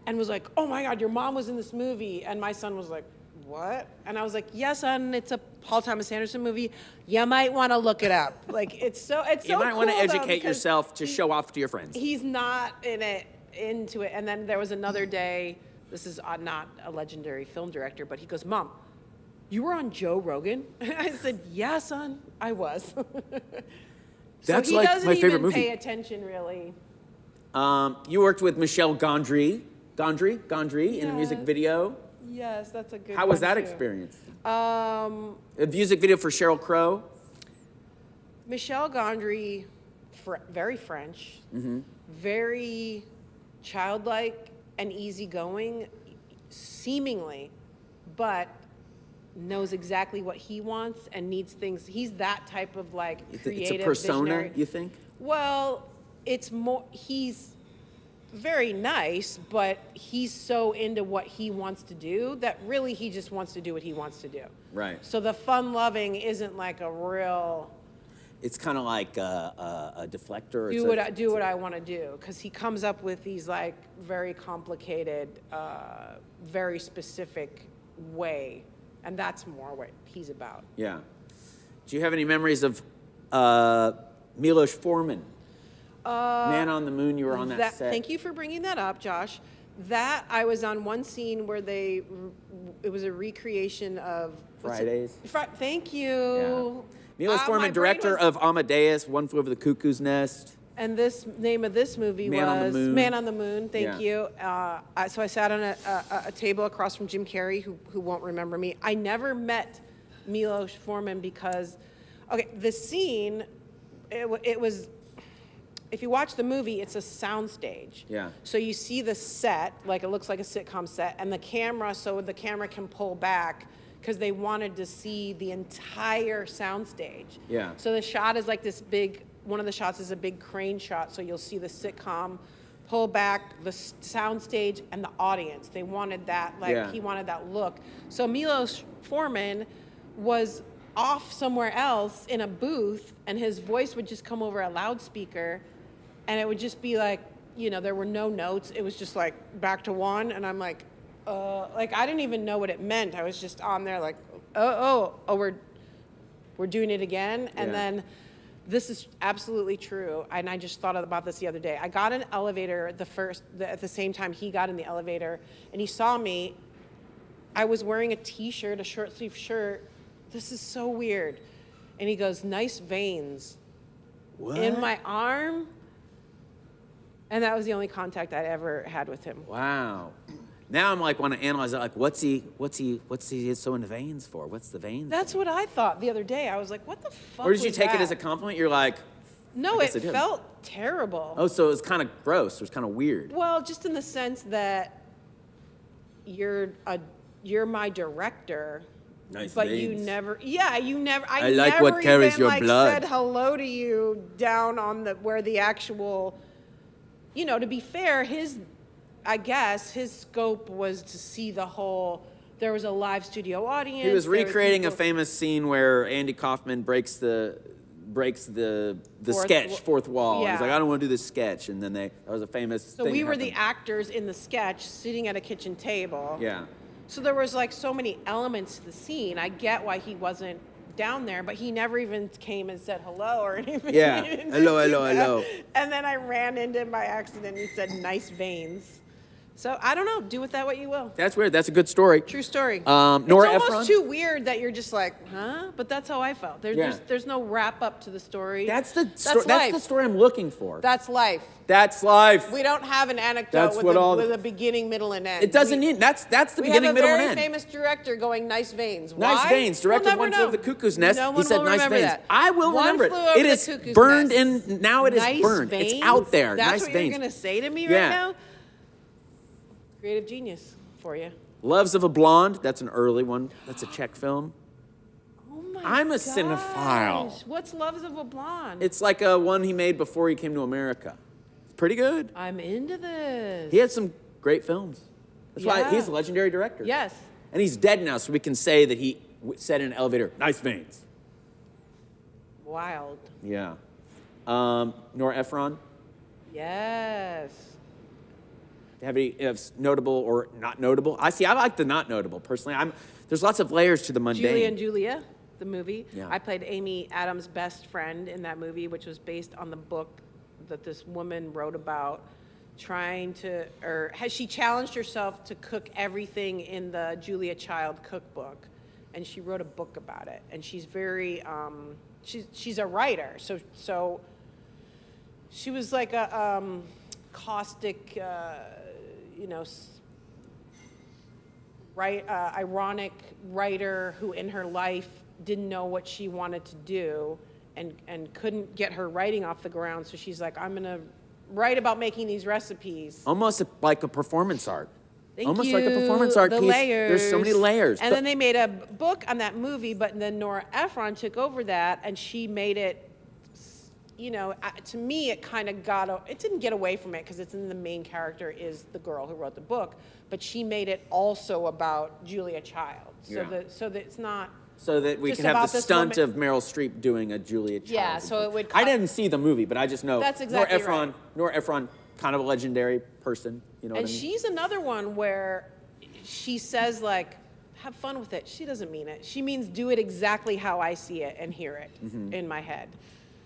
and was like, oh my God, your mom was in this movie. And my son was like, what? And I was like, yes, son, it's a Paul Thomas Anderson movie. You might want to look it up. Like, it's so
You might want to
cool, though,
educate
because
yourself to show off to your friends.
He's not into it. And then there was another day, this is not a legendary film director, but he goes, Mom, you were on Joe Rogan? And I said, yeah, son, I was.
That's
so he
like
doesn't
my favorite
even
movie.
pay attention, really.
You worked with Michel Gondry in a music video.
Yes, that's a good
How was
one,
that
too.
experience? A music video for Sheryl Crow.
Michel Gondry, very French, very childlike and easygoing, seemingly, but knows exactly what he wants and needs things. He's that type of like creative
It's a persona,
visionary.
you think?
Well, it's more, he's very nice, but he's so into what he wants to do that really he just wants to do what he wants to do.
Right.
So the fun-loving isn't like a real
It's kind of like a deflector.
do what I want to do, because he comes up with these like very complicated, very specific way, and that's more what he's about.
Yeah. Do you have any memories of Milos Forman? Man on the Moon, you were on that set.
Thank you for bringing that up, Josh. That I was on one scene where it was a recreation of
Fridays.
Thank you.
Yeah. Milos
My
Forman,
brain
director
was-
of Amadeus, One Flew Over the Cuckoo's Nest.
And this name of this movie
Man on the
was
Moon.
Man on the Moon. Thank
Yeah.
you. So I sat on a table across from Jim Carrey, who won't remember me. I never met Milos Forman because, okay, the scene, it was. If you watch the movie, it's a soundstage.
Yeah.
So you see the set, like it looks like a sitcom set, and the camera, so the camera can pull back because they wanted to see the entire soundstage.
Yeah.
So the shot is like this big, one of the shots is a big crane shot, so you'll see the sitcom pull back, the soundstage, and the audience. They wanted that, he wanted that look. So Milos Forman was off somewhere else in a booth, and his voice would just come over a loudspeaker, and it would just be like, there were no notes. It was just like back to one, and I'm like I didn't even know what it meant. I was just on there like, we're doing it again. And then this is absolutely true, and I just thought about this the other day. I got in an elevator at the same time he got in the elevator, and he saw me. I was wearing a t-shirt, a short sleeve shirt. This is so weird. And he goes, nice veins.
What?
In my arm. And that was the only contact I'd ever had with him.
Wow. Now I'm like want to analyze it. Like, what's he so into veins for? What's the veins?
That's what I thought the other day. I was like, what the fuck
Or did you
was
take it
that?
as a compliment? You're like,
No,
I guess
it
I did.
felt terrible.
oh, so it was kind of gross. It was kind of weird.
Well, just in the sense that you're my director.
Nice
But
veins.
you never. I
like
never
what carries
even,
your blood.
said hello to you down on where the actual. To be fair, his scope was to see the whole. There was a live studio audience.
He was
there
recreating a
people-
famous scene where Andy Kaufman breaks the sketch, fourth wall.
Yeah.
He's like, I don't want to do this sketch, and then that was a famous.
So
thing
we
that
were the
happened.
actors in the sketch, sitting at a kitchen table.
Yeah.
So there was like so many elements to the scene. I get why he wasn't down there, but he never even came and said hello or anything.
Yeah.
He didn't
Hello,
do
hello,
that.
hello.
And then I ran into him by accident and he said, nice veins. So I don't know. Do with that what you will.
That's weird. That's a good story.
True story.
Nora
it's almost
Ephron?
too weird that you're just like, huh? But that's how I felt. There's no wrap up to the story.
That's the
life.
story I'm looking for.
That's life.
That's life.
We don't have an anecdote
That's what all-
with a beginning, middle, and end.
It doesn't need. That's the
We
beginning,
have a
middle,
very
and end.
famous director going, nice veins.
Nice
Why?
veins. Director
We'll
of One
never
Flew Over
know.
the Cuckoo's Nest.
No
He
one
said
will
nice
remember
veins.
that.
I will
One
remember it.
Flew Over
It
the
is
Cuckoo's
burned
Nest.
in. Now it is
Nice
burned.
veins?
It's out there.
That's
nice
what
veins.
you're going to say to me
Yeah.
right now? Creative genius for you.
Loves of a Blonde. That's an early one. That's a Czech film.
Oh my
I'm a
gosh.
cinephile.
What's Loves of a Blonde?
It's like a one he made before he came to America. It's pretty good.
I'm into this.
He had some great films. That's why
Yeah.
he's a legendary director.
Yes.
And he's dead now, so we can say that he said in an elevator, "Nice veins."
Wild.
Yeah. Nora Ephron.
Yes.
Have any notable or not notable? I like the not notable personally. There's lots of layers to the mundane.
Julia and Julia, the movie.
Yeah.
I played Amy Adams' best friend in that movie, which was based on the book that this woman wrote about she challenged herself to cook everything in the Julia Child cookbook, and she wrote a book about it. And she's very, she's a writer, so she was like a caustic, ironic writer who in her life didn't know what she wanted to do and couldn't get her writing off the ground. So she's like, I'm going to write about making these recipes.
Almost like a performance art.
Thank
Almost
you.
like a performance art
The
piece.
layers.
There's so many layers.
And then they made a book on that movie, but then Nora Ephron took over that, and she made it, to me, it kind of it didn't get away from it because it's in the main character is the girl who wrote the book, but she made it also about Julia Child. So that it's not.
So that we
just
can have
about
the
this
stunt
woman-
of Meryl Streep doing a Julia Child.
Yeah, so it would
I didn't see the movie, but I just know
That's exactly right.
Nora Ephron, kind of a legendary person. You know what I
And
mean?
she's another one where she says, like, have fun with it. She doesn't mean it. She means do it exactly how I see it and hear it in my head.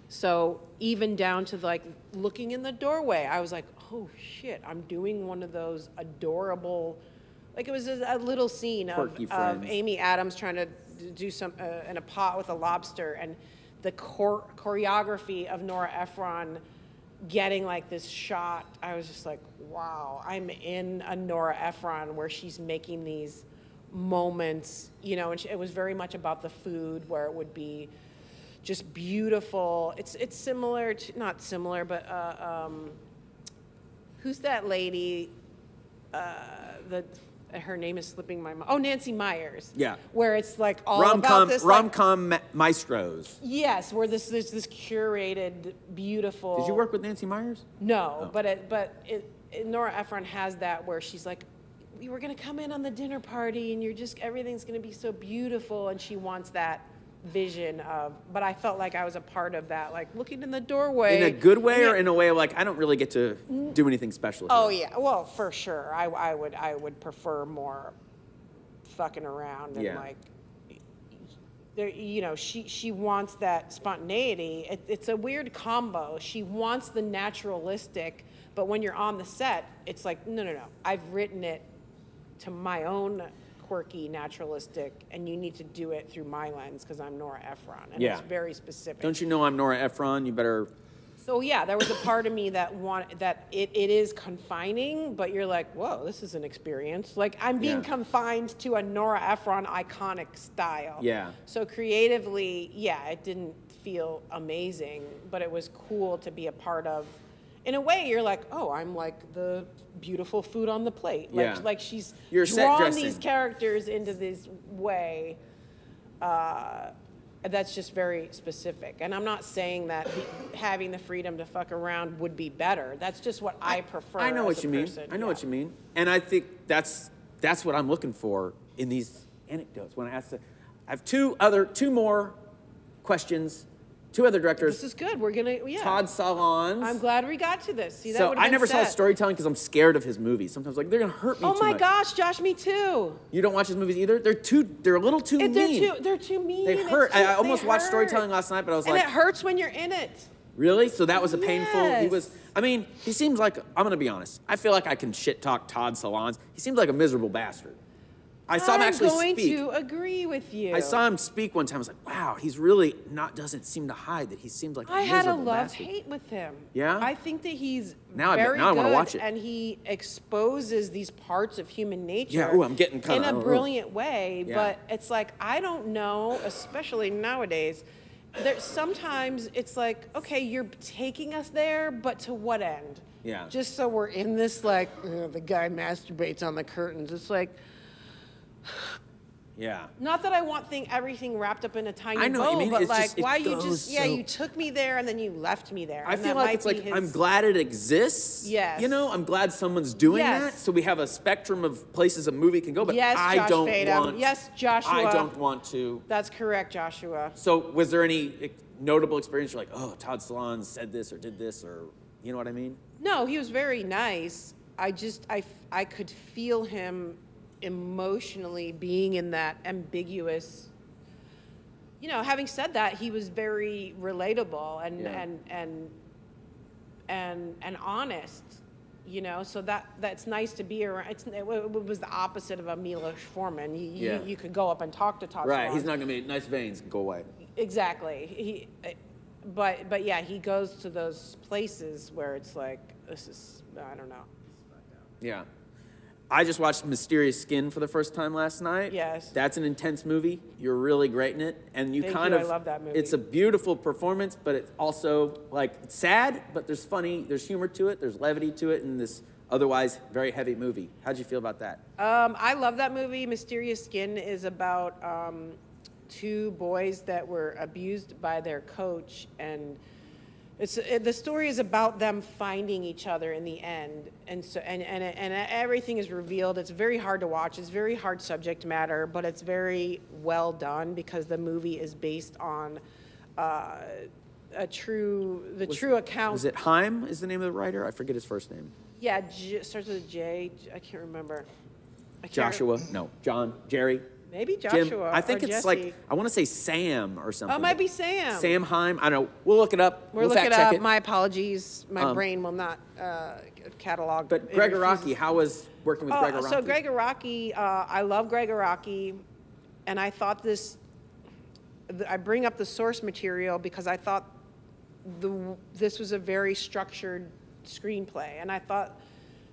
So even down to, like, looking in the doorway, I was like, oh, shit, I'm doing one of those adorable, like it was a little scene of Amy Adams trying to do some in a pot with a lobster, and the choreography of Nora Ephron getting like this shot. I was just like, wow, I'm in a Nora Ephron where she's making these moments, and it was very much about the food, where it would be just beautiful. It's similar to, not similar, but who's that lady? Her name is slipping my mind. Oh, Nancy Myers.
Yeah.
Where it's like all about this
rom-com maestros.
Yes, where there's this curated, beautiful.
Did you work with Nancy Myers?
No, but Nora Ephron has that where she's like, we were gonna come in on the dinner party and everything's gonna be so beautiful, and she wants that vision of. But I felt like I was a part of that, like looking in the doorway.
In a good way, or in a way of like, I don't really get to do anything special here?
Oh yeah, well for sure. I would prefer more fucking around and like. There, she wants that spontaneity. It's a weird combo. She wants the naturalistic, but when you're on the set, it's like no. I've written it to my own quirky naturalistic, and you need to do it through my lens because I'm Nora Ephron, and it's very specific.
Don't you know I'm Nora Ephron? You better.
So yeah, there was a part of me that it is confining, but you're like, whoa, this is an experience. Like I'm being confined to a Nora Ephron iconic style.
Yeah.
So creatively, it didn't feel amazing, but it was cool to be a part of. In a way, you're like, oh, I'm like the beautiful food on the plate. Like she's drawn these characters into this way. That's just very specific. And I'm not saying that having the freedom to fuck around would be better. That's just what I prefer.
I know
as
what
a
you mean.
person.
I know what you mean. And I think that's what I'm looking for in these anecdotes. When I ask, I have two more questions. Two other directors.
This is good. We're gonna,
Todd Solondz.
I'm glad we got to this. See, that
so
would've
I
been
never saw
set.
storytelling because I'm scared of his movies. Sometimes like they're gonna hurt me.
Oh
too
my
much.
gosh, Josh, me too.
You don't watch his movies either. They're a little too mean.
They're too mean.
They hurt. I almost watched
hurt.
Storytelling last night, but I was
and
like,
it hurts when you're in it.
really? So that was a painful.
Yes.
He seems like, I'm gonna be honest. I feel like I can shit talk Todd Solondz. He seems like a miserable bastard. I saw him actually
I'm going
speak.
to agree with you.
I saw him speak one time. I was like, wow, he's really doesn't seem to hide that he seems like a
I had a
miserable bastard.
love-hate with him.
Yeah?
I think that he's
Now
very
I wanna
good,
watch it.
and he exposes these parts of human nature
Yeah, ooh, I'm getting kinda,
in a brilliant way,
Yeah.
but it's like, I don't know, especially nowadays, sometimes it's like, okay, you're taking us there, but to what end?
Yeah.
Just so we're in this, like, the guy masturbates on the curtains. It's like,
Yeah.
Not that I want everything wrapped up in a tiny
I know what
bow,
you mean.
but
It's
like,
just- it
why you
goes
just,
so-
you took me there and then you left me there.
I
and
feel
that
like
might
it's like,
be
I'm
his-
glad it exists.
Yes.
You know, I'm glad someone's doing
Yes.
that. So we have a spectrum of places a movie can go, but
Yes,
I
Josh
don't
Fadem.
want.
Yes, Joshua.
I don't want to.
That's correct, Joshua.
So was there any notable experience? You're like, oh, Todd Solondz said this or did this, or you know what I mean?
No, he was very nice. I could feel him emotionally being in that ambiguous. Having said that, he was very relatable and honest. So that's nice to be around. It was the opposite of a Milos Forman. You could go up and talk to Todd.
Right.
Solondz.
He's not gonna be nice veins. Go away.
Exactly. But yeah, he goes to those places where it's like, this is, I don't know.
Yeah. I just watched Mysterious Skin for the first time last night.
Yes.
That's an intense movie. You're really great in it. And you
Thank
kind
you.
of
I love that movie.
It's a beautiful performance, but it's also like it's sad, but there's humor to it, there's levity to it in this otherwise very heavy movie. How'd you feel about that?
I love that movie. Mysterious Skin is about two boys that were abused by their coach, and the story is about them finding each other in the end, and everything is revealed. It's very hard to watch. It's very hard subject matter, but it's very well done because the movie is based on the true account.
Was it Haim is the name of the writer? I forget his first name.
Yeah, starts with a J. I can't remember.
Joshua? No. John? Jerry?
Maybe Joshua.
Jim? I think
or
it's
Jesse.
like, I want to say Sam or something.
Oh, it might be Sam.
Sam Haim? I don't know. We'll look it up.
We're
We'll
looking
fact check
up.
it.
My apologies. My brain will not catalog.
But Greg Araki, how was working with Greg Araki?
So Greg Araki, I love Greg Araki, and I thought I bring up the source material because I thought this was a very structured screenplay, and I thought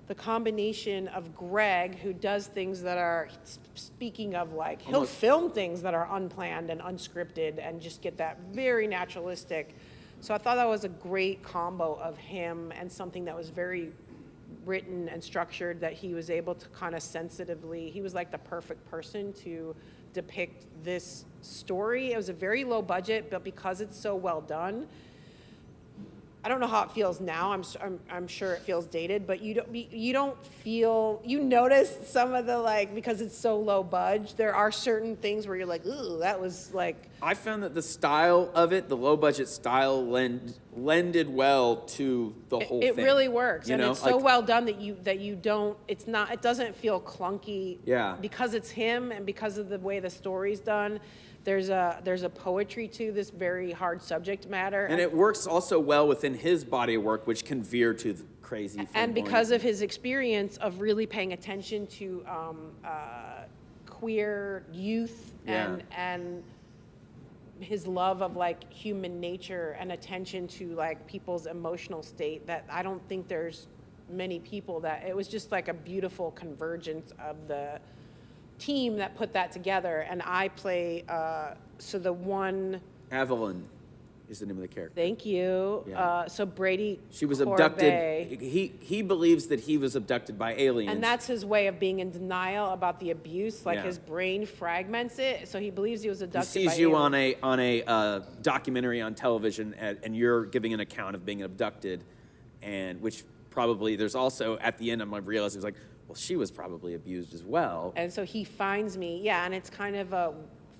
the combination of Greg, who does things that are, speaking of like, he'll film things that are unplanned and unscripted and just get that very naturalistic. So I thought that was a great combo of him and something that was very written and structured, that he was able to kind of sensitively, he was like the perfect person to depict this story. It was a very low budget, but because it's so well done, I don't know how it feels now. I'm sure it feels dated, but you don't feel, you notice some of the, like, because it's so low budge, there are certain things where you're like, ooh, that was like.
I found that the style of it, the low budget style, lended well to the whole thing.
It really works, and it's so
like,
well done that you don't. It doesn't feel clunky.
Yeah.
Because it's him, and because of the way the story's done. There's a poetry to this very hard subject matter.
And it works also well within his body of work, which can veer to the crazy.
And because of his experience of really paying attention to queer youth and his love of like human nature and attention to like people's emotional state, that I don't think there's many people that, it was just like a beautiful convergence of the team that put that together. And I play
Evelyn is the name of the character.
Thank you.
Yeah.
So Brady
She was
Corbet,
abducted. He believes that he was abducted by aliens.
and that's his way of being in denial about the abuse. Like
Yeah.
his brain fragments it, so he believes he was
he
abducted.
sees
by
you
aliens.
on a documentary on television, and you're giving an account of being abducted, and which probably there's also at the end I realized it was like, well, she was probably abused as well.
And so he finds me, and it's kind of a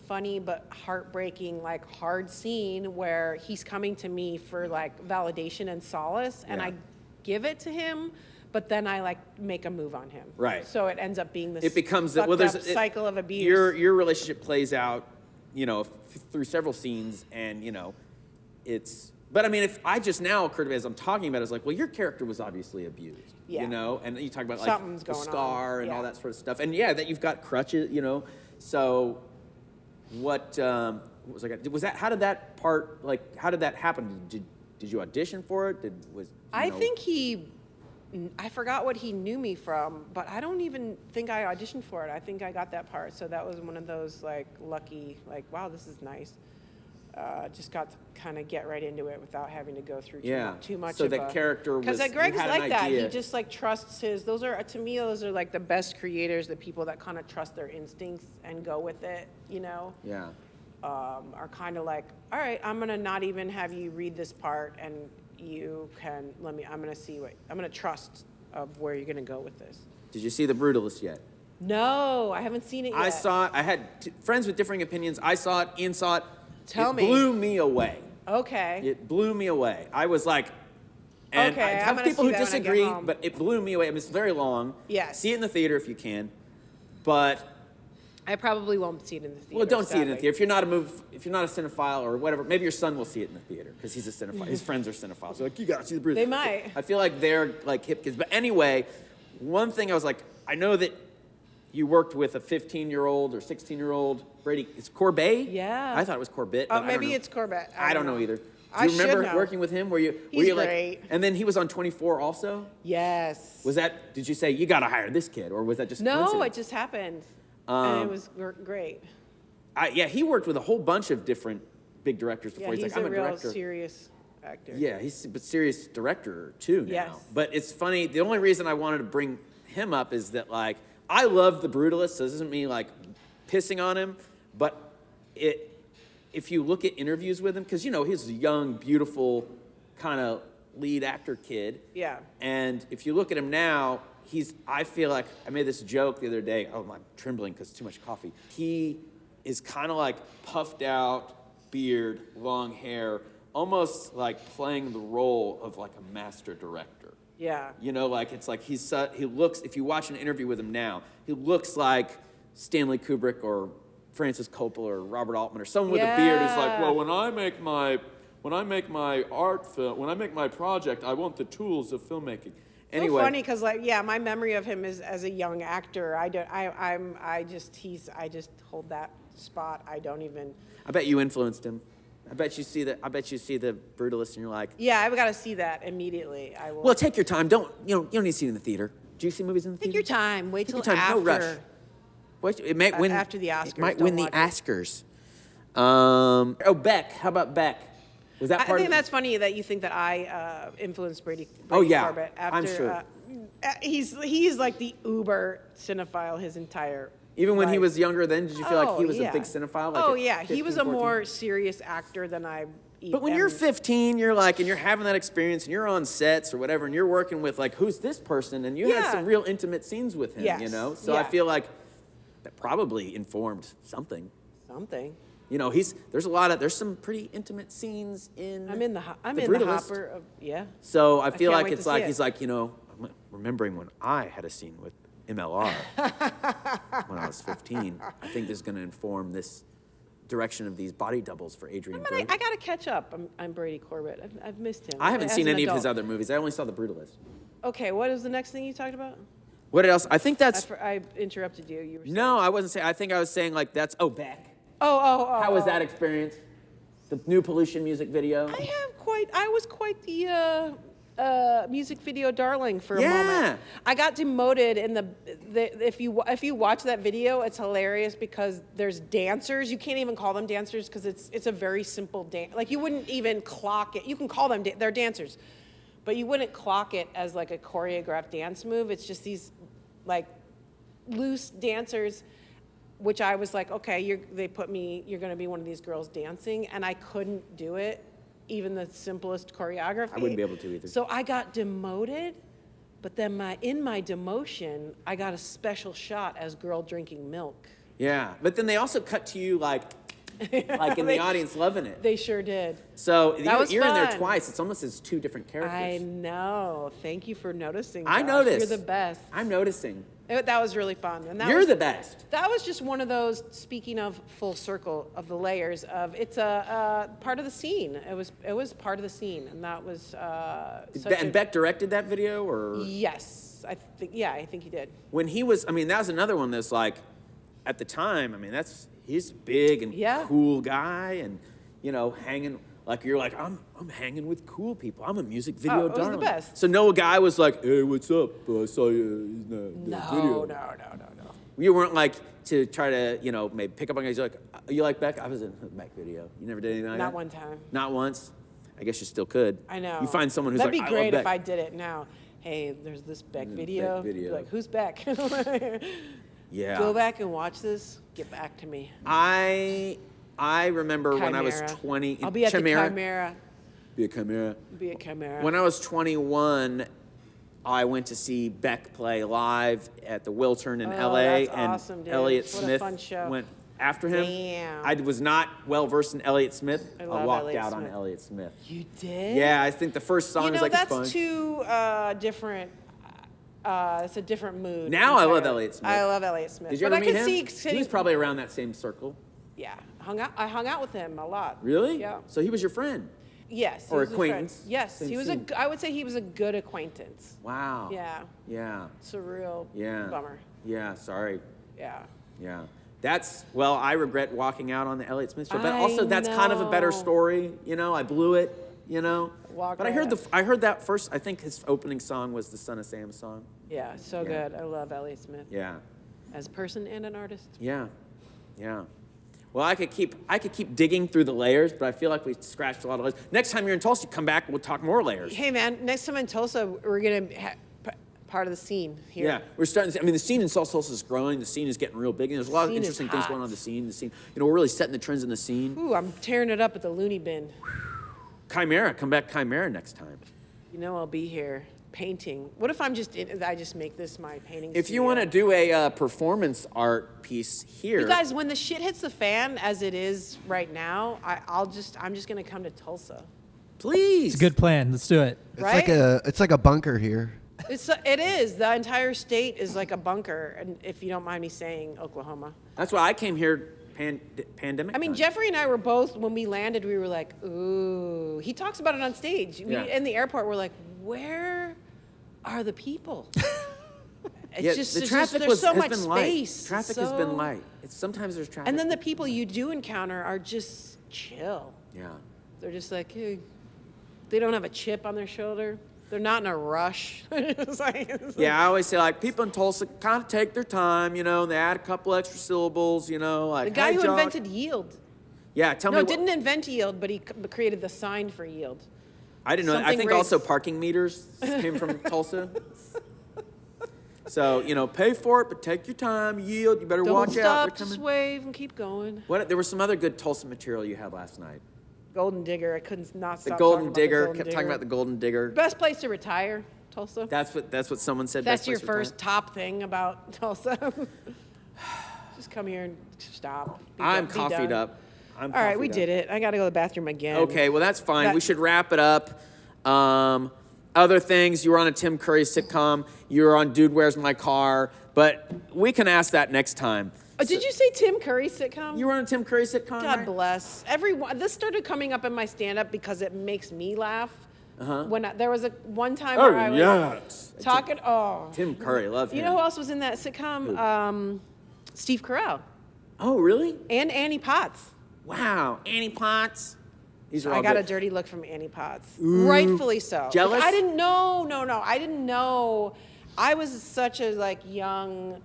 funny but heartbreaking, like hard scene where he's coming to me for like validation and solace, and
Yeah.
I give it to him, but then I like make a move on him.
Right.
So it ends up being this
It becomes
fucked
there's
up cycle of abuse.
Your relationship plays out, through several scenes, and it's. But I mean, if I just now occurred to me as I'm talking about it, it's like, well, your character was obviously abused,
Yeah.
and you talk about like
Something's
the
going on.
scar and all
Yeah.
that sort of stuff, and yeah, that you've got crutches, So, what was I? Was that? How did that part? Like, how did that happen? Did you audition for it?
I think I forgot what he knew me from, but I don't even think I auditioned for it. I think I got that part. So that was one of those like lucky, like, wow, this is nice. just got to kind of get right into it without having to go through too much.
So
of
the character was.
because Greg's
you had an
like that. He
idea.
just like trusts his. Those are to me. Those are like the best creators. The people that kind of trust their instincts and go with it. You know.
Yeah.
Are kind of like, all right, I'm gonna not even have you read this part, and you can I'm gonna trust of where you're gonna go with this.
Did you see The Brutalist yet?
No, I haven't seen it yet.
I saw it. I had friends with differing opinions. I saw it. Ian saw it.
Tell
it
me.
blew me away.
Okay.
It blew me away. I was like, and
Okay,
I
I'm
have
gonna
people
see
who
that when I get
disagree,
home.
but it blew me away. I mean, it's very long.
Yes.
See it in the theater if you can, but
I probably won't see it in the theater.
well, don't see it in the
sadly.
theater. If you're not a cinephile or whatever, maybe your son will see it in the theater because he's a cinephile. His friends are cinephiles. They're like, you gotta see The Brutalist.
They might.
I feel like they're like hip kids. But anyway, one thing I was like, I know that you worked with a 15-year-old or 16-year-old Brady. It's Corbet?
Yeah.
I thought it was Corbett. but I don't
Maybe
know.
it's Corbett.
I don't know either. Do
I
you
should
remember
know.
working with him? Were you
He's
like,
great.
and then he was on 24 also?
Yes.
Was that, did you say, you got to hire this kid? Or was that just
No, it
coincidence?
just happened, and it was great.
Yeah, he worked with a whole bunch of different big directors before.
Yeah,
He's
he's
like,
a
I'm a
real
director.
serious actor.
Yeah, he's a serious director too now.
Yes.
But it's funny, the only reason I wanted to bring him up is that, like, I love The Brutalist, so this isn't me, like, pissing on him, but if you look at interviews with him, because, you know, he's a young, beautiful, kind of lead actor kid.
Yeah.
And if you look at him now, I feel like, I made this joke the other day, I'm trembling because too much coffee. He is kind of like puffed out, beard, long hair, almost like playing the role of like a master director.
Yeah.
You know, like it's like he looks, if you watch an interview with him now, he looks like Stanley Kubrick or Francis Coppola or Robert Altman or someone with a beard who's like, well, when I make my art film, when I make my project, I want the tools of filmmaking. Anyway,
So funny because my memory of him is as a young actor. I just hold that spot. I don't even.
I bet you influenced him. I bet you see the Brutalist and you're like,
Yeah, I've got to see that immediately. I will.
well, take your time. You don't need to see it in the theater. Do you see movies in the
Take
theater?
your time. Wait
Take
till
your time.
after.
No rush. Wait, it might win
After the Oscars,
It might
don't
win the
watch it.
Oscars. Beck. How about Beck? Was that
I
part
think
of
that's funny that you think that I influenced Brady
Oh, yeah.
Corbett after.
I'm sure.
He's like the uber cinephile his entire.
Even when he
life.
was younger, then did you feel like he was
yeah.
a big cinephile? Like
Oh
at
yeah, he
15,
was a
14?
more serious actor than I.
But when you're 15, you're like, and you're having that experience, and you're on sets or whatever, and you're working with like, who's this person? And you had
Yeah.
some real intimate scenes with him,
Yes.
you know. So I
Yeah.
feel like that probably informed something.
Something.
You know, there's some pretty intimate scenes in.
I'm in the
Brutalist.
hopper of yeah.
So I feel
can't
like
wait
it's
to see
like
it.
he's like, you know, I'm remembering when I had a scene with MLR when I was 15. I think this is going to inform this direction of these body doubles for Adrian Brody.
I gotta catch up. I'm Brady Corbett. I've missed him.
I haven't
as
seen
an
any of his
adult.
other movies. I only saw The Brutalist.
Okay, what is the next thing you talked about?
What else? I think that's.
I interrupted you. You were saying.
No, I wasn't saying. I think I was saying like that's. Oh, Beck.
Oh.
How was that experience? The new Pollution music video.
I was quite the music video darling for a
Yeah.
moment. I got demoted in if you watch that video, it's hilarious because there's dancers. You can't even call them dancers because it's a very simple dance. Like you wouldn't even clock it. You can call them they're dancers, but you wouldn't clock it as like a choreographed dance move. It's just these like loose dancers. Which I was like, okay, you're going to be one of these girls dancing, and I couldn't do it, even the simplest choreography.
I wouldn't be able to either.
So I got demoted, but then in my demotion, I got a special shot as girl drinking milk.
Yeah, but then they also cut to you like in the audience loving it.
They sure did.
So
was
you're in there
fun.
twice. It's almost as two different characters.
I know. Thank you for noticing.
I
Josh.
noticed.
You're the best.
I'm noticing.
That was really fun. And
You're the best.
That was just one of those, speaking of full circle of the layers of, it's a part of the scene. It was part of the scene, and that was
And Beck directed that video, or
Yes, I think he did.
when he was. I mean, that was another one that's like, at the time. I mean, he's a big and
Yeah.
cool guy, and you know, hanging. Like you're like, I'm hanging with cool people. I'm a music video
it was the
darling.
best.
So no guy was like, hey, what's up? I saw you in the video.
No.
You weren't like to try to, maybe pick up on guys. You're like, you like Beck? I was in a Beck video. You never did anything like that?
Not one time.
Not once? I guess you still could.
I know.
You find someone who's
That'd
like,
be great
I love
if
Beck.
I did it now. Hey, there's this Beck video.
Beck video.
Be like, who's Beck?
Yeah.
Go back and watch this. Get back to me.
I remember when I was
Chimera.
20.
I'll be at
Chimera.
the Chimera.
Be a Chimera.
Be at Chimera.
When I was 21, I went to see Beck play live at the Wiltern in
Oh,
LA,
that's
and
awesome, dude.
Elliott
What a
Smith
fun show.
went after him.
Damn.
I was not well versed in Elliott Smith.
I
I
love
walked
Elliott
out on
Smith.
Elliott Smith.
You did?
Yeah, I think the first song
You
was
know,
like,
that's
it's fun.
too different. It's a different mood.
Now I love
entirely.
Elliott Smith.
I love Elliott Smith.
Did you
but
ever
I
meet
could
him?
see
He
sitting.
was probably around that same circle.
Yeah, I hung out with him a lot.
Really?
Yeah.
So he was your friend?
Yes. he
Or
was a friend.
acquaintance.
Yes,
Same
he was
scene.
I would say he was a good acquaintance.
Wow.
Yeah.
Yeah.
It's a real
Yeah.
bummer.
Yeah, sorry.
Yeah.
Yeah. Well, I regret walking out on the Elliott Smith show, but
I
also that's kind of a better
know.
story. I blew it,
Walk
But I
right
heard
out.
I heard that first. I think his opening song was the Son of Sam song.
Yeah, so
Yeah.
good. I love Elliott Smith
Yeah.
as a person and an artist.
Yeah. Yeah. Well, I could keep digging through the layers, but I feel like we scratched a lot of layers. Next time you're in Tulsa, come back and we'll talk more layers.
Hey, man, next time in Tulsa, we're going to part of the scene here.
Yeah, we're starting to see, the scene in South Tulsa is growing. The scene is getting real big, and there's a lot of
Scene is
interesting things
hot.
going on in the scene. The scene, we're really setting the trends in the scene.
Ooh, I'm tearing it up at the loony bin.
Chimera, come back Chimera next time.
I'll be here painting. What if I just make this my painting
If you
studio?
want to do a performance art piece here,
You guys, when the shit hits the fan, as it is right now, I'm just gonna come to Tulsa.
please.
It's a good plan. Let's do it.
Right?
It's like a bunker here.
It is. The entire state is like a bunker, and if you don't mind me saying, Oklahoma.
That's why I came here. Pandemic.
I mean,
time.
Jeffrey and I were both, when we landed, we were like, ooh. He talks about it on stage.
Yeah.
In the airport, we're like, where are the people? It's
Yeah,
just,
the
there's
traffic
there's so
has
much
been light.
space.
Traffic has been light. Sometimes there's traffic.
And then the people you do encounter are just chill.
Yeah.
They're just like, hey, they don't have a chip on their shoulder. They're not in a rush. It's like-
Yeah, I always say people in Tulsa kind of take their time, and they add a couple extra syllables, like
The guy
hey,
who
Jock.
invented yield.
Yeah, tell
No,
me.
didn't invent yield, but he created the sign for yield.
I didn't know. I
something
think
raised-
also parking meters came from Tulsa. So pay for it, but take your time. Yield. You better
Don't
watch out.
stop,
They're
just
coming.
wave and keep going.
There was some other good Tulsa material you had last night.
Golden Digger, I couldn't not
The
stop
Golden
talking
Digger.
about the
Kept talking about the Golden Digger.
Best place to retire, Tulsa.
That's what someone said.
That's
best
your
place to retire.
first top thing about Tulsa. Just come here and stop.
I'm
Be
coffeed
done.
up.
All right, we did it. I got to go to the bathroom again.
Okay, well that's fine.
That-
We should wrap it up. Other things, you were on a Tim Curry sitcom. You were on Dude, Where's My Car? But we can ask that next time.
Oh, did you say Tim Curry sitcom?
You were on a Tim Curry sitcom,
God
right?
bless. This started coming up in my stand-up because it makes me laugh. When there was one time where I was
yes.
talking. Oh,
Tim Curry, love him.
you know who else was in that sitcom? Steve Carell
Oh, really?
and Annie Potts.
Wow. Annie Potts. These are all
I got
good.
a dirty look from Annie Potts. Rightfully so.
Jealous?
I didn't know. No. I didn't know. I was such a young,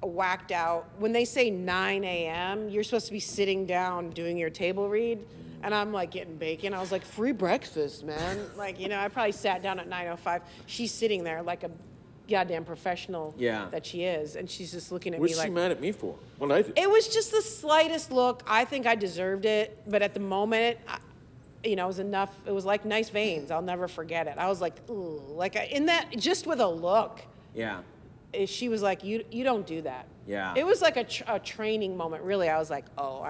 whacked out. When they say 9 a.m., you're supposed to be sitting down doing your table read. And I'm getting bacon. I was like, free breakfast, man. I probably sat down at 9:05. She's sitting there like a goddamn professional
Yeah.
that she is. And she's just looking at
What's
me
she
like,
mad at me for? What I did?
it was just the slightest look. I think I deserved it, but at the moment, it was enough. It was like nice veins. I'll never forget it. I was like, ooh, in that, just with a look.
Yeah.
She was like, you don't do that.
Yeah.
It was like a training moment. Really, I was like, oh,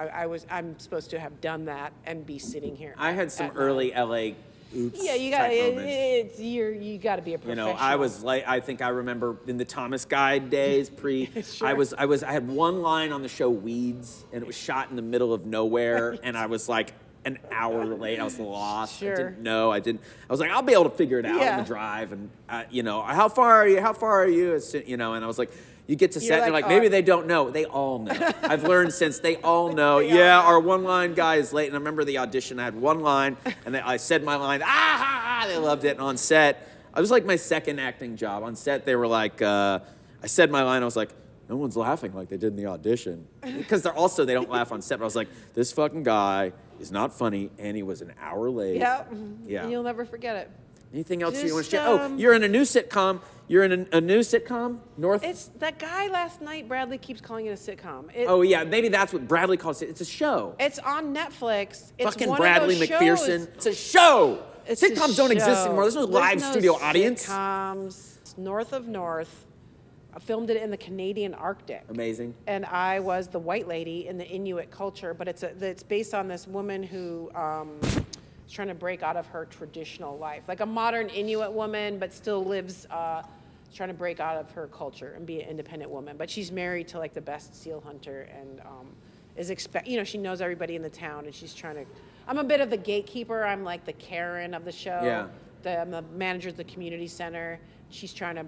I'm supposed to have done that and be sitting here.
I had some
at
early
night.
LA oops.
Yeah, you got
type moments.
you got to be a professional.
I was I think I remember in the Thomas Guide days
Sure.
I had one line on the show Weeds, and it was shot in the middle of nowhere, and I was like an hour late. I was lost.
Sure.
I didn't know. I was like, I'll be able to figure it out
Yeah.
on the drive, and how far are you? How far are you? And I was like, you get to set, and they're
like,
like, maybe they don't know. They all know. I've learned since they all know.
They all
Yeah,
know.
our one-line guy is late. And I remember the audition. I had one line, and I said my line. They loved it. And on set, it was like my second acting job. On set, they were like, I said my line. I was like, no one's laughing like they did in the audition. Because they don't laugh on set. But I was like, this fucking guy is not funny, and he was an hour late.
Yeah.
Yeah.
You'll never forget it.
Anything else you
Just,
want to share? Oh, you're in a new sitcom. You're in a new sitcom, North.
It's that guy last night. Bradley keeps calling it a sitcom.
Oh yeah, maybe that's what Bradley calls it. It's a show.
It's on Netflix. It's
Fucking
one
Bradley
of those
McPherson.
shows.
It's a show.
It's a
Sitcoms don't exist
show.
anymore. There's no live studio audience.
Sitcoms. It's North of North. I filmed it in the Canadian Arctic.
Amazing.
And I was the white lady in the Inuit culture, but it's based on this woman who is trying to break out of her traditional life, like a modern Inuit woman, but still lives trying to break out of her culture and be an independent woman. But she's married to like the best seal hunter and she knows everybody in the town, and she's trying to. I'm a bit of the gatekeeper. I'm like the Karen of the show.
Yeah.
I'm the manager of the community center. She's trying to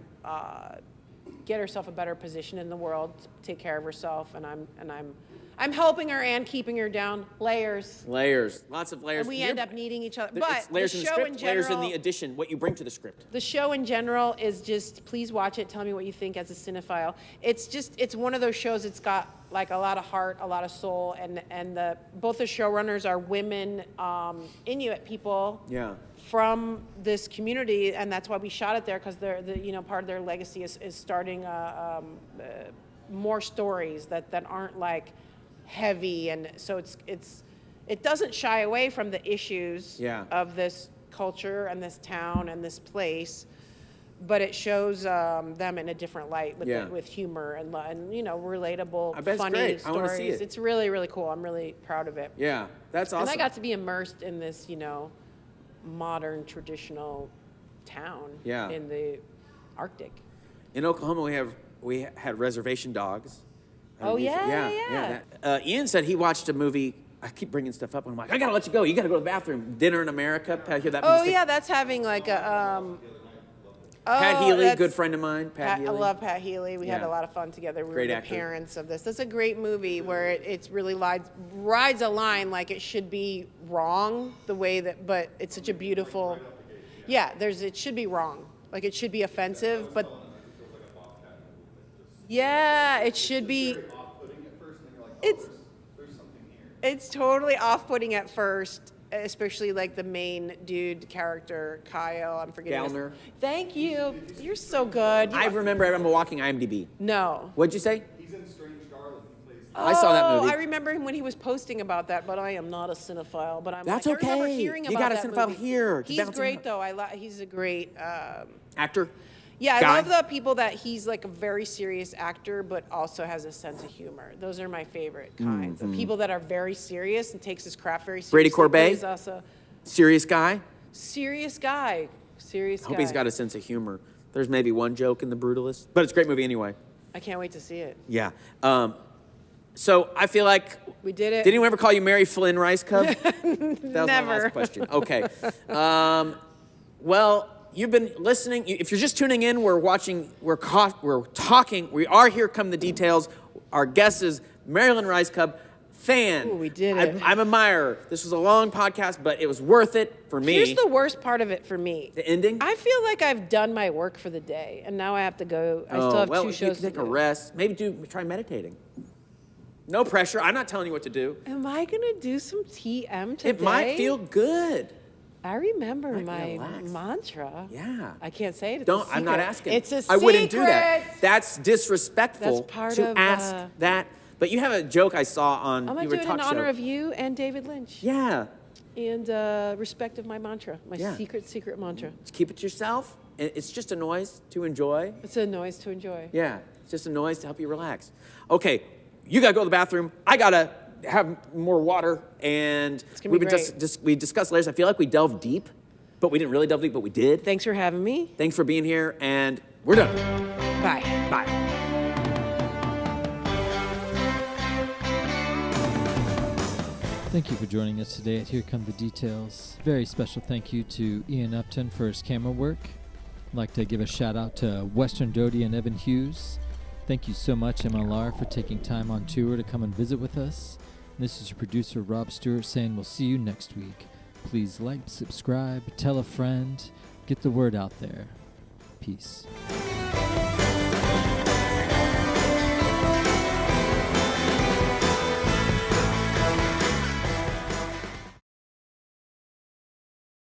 get herself a better position in the world, take care of herself, and I'm helping her and keeping her down. Layers.
Lots of layers.
And we end up needing each other.
It's
But
layers
the
in the
show
script,
in general,
layers in the addition, what you bring to the script.
the show in general is just, please watch it. Tell me what you think as a cinephile. It's one of those shows. It's got like a lot of heart, a lot of soul, and both the showrunners are women, Inuit people.
Yeah.
From this community, and that's why we shot it there, because part of their legacy is starting more stories that aren't like heavy, and so it doesn't shy away from the issues of this culture and this town and this place, but it shows them in a different light with humor and relatable,
I bet it's
funny
great.
stories.
I wanna see it.
It's really, really cool. I'm really proud of it.
Yeah, that's awesome.
And I got to be immersed in this, modern traditional town in the Arctic.
In Oklahoma, we had reservation dogs.
Oh, yeah.
Ian said he watched a movie. I keep bringing stuff up, and I'm like, I gotta let you go. You gotta go to the bathroom. Dinner in America. Pat, hear that?
Oh yeah, that's having like a.
Pat Healy, good friend of mine. Pat Healy.
I love Pat Healy. We had
Yeah.
a lot of fun together. We
Great
were the
actor.
parents of this. That's a great movie where it's really rides a line like it should be wrong the way that, but it's such a beautiful. Yeah, it should be wrong. Like it should be offensive, but. Yeah, it should be. It's totally off-putting at first, especially like the main dude character, Kyle. I'm forgetting.
Gallner.
Thank you. You're so good.
I remember I'm walking IMDb.
No.
What'd you say?
He's in Strange Darling. He plays.
I saw that movie.
I remember him when he was posting about that, but I am not a cinephile. But
That's
I remember
okay.
hearing
You
about
got a
that
cinephile
movie.
here to
He's
bounce
great
around.
though. He's a great.
Actor.
Yeah,
Guy?
I love the people that he's like a very serious actor, but also has a sense of humor. Those are my favorite kinds. The people that are very serious and takes his craft very seriously.
Brady Corbet?
He's also
Serious guy.
serious guy. Serious
I
guy.
hope he's got a sense of humor. There's maybe one joke in The Brutalist, but it's a great movie anyway.
I can't wait to see it.
Yeah. So I feel like
We did it.
Did anyone ever call you Mary-Lynn Rajskub? That was my
Never.
last question. Okay. Well, you've been listening. If you're just tuning in, we're talking. We are Here Come the Details. Our guest is Mary-Lynn Rajskub, fan.
Ooh, we did it.
I'm a admirer. This was a long podcast, but it was worth it for me.
Here's the worst part of it for me.
The ending?
I feel like I've done my work for the day, and now I have to go. I still have
well,
two
you
shows
can take
to
a
do.
rest. Maybe try meditating. No pressure. I'm not telling you what to do.
Am I gonna do some TM today?
It might feel good.
I remember
Might
my
relax.
mantra.
Yeah.
I can't say it. It's
Don't.
a
I'm not
secret.
asking.
It's a
I wouldn't do that.
secret.
That's disrespectful
That's part
to
of,
ask that. But you have a joke I saw on
I'm gonna
your
do it in
talk
honor
show.
of you and David Lynch.
Yeah.
And respect of my mantra, my
Yeah.
secret mantra.
Just keep it to yourself. It's just a noise to enjoy.
It's a noise to enjoy.
Yeah. It's just a noise to help you relax. Okay. You gotta go to the bathroom. I gotta have more water. And
gonna be great.
we discussed layers. I feel like we delved deep, but we didn't really delve deep, but we did.
Thanks for having me.
Thanks for being here, and we're done.
Bye.
Bye.
Thank you for joining us today at Here Come the Details. Very special thank you to Ian Upton for his camera work. I'd like to give a shout out to Western Doty and Evan Hughes. Thank you so much, MLR, for taking time on tour to come and visit with us. This is your producer, Rob Stewart, saying we'll see you next week. Please like, subscribe, tell a friend, get the word out there. Peace.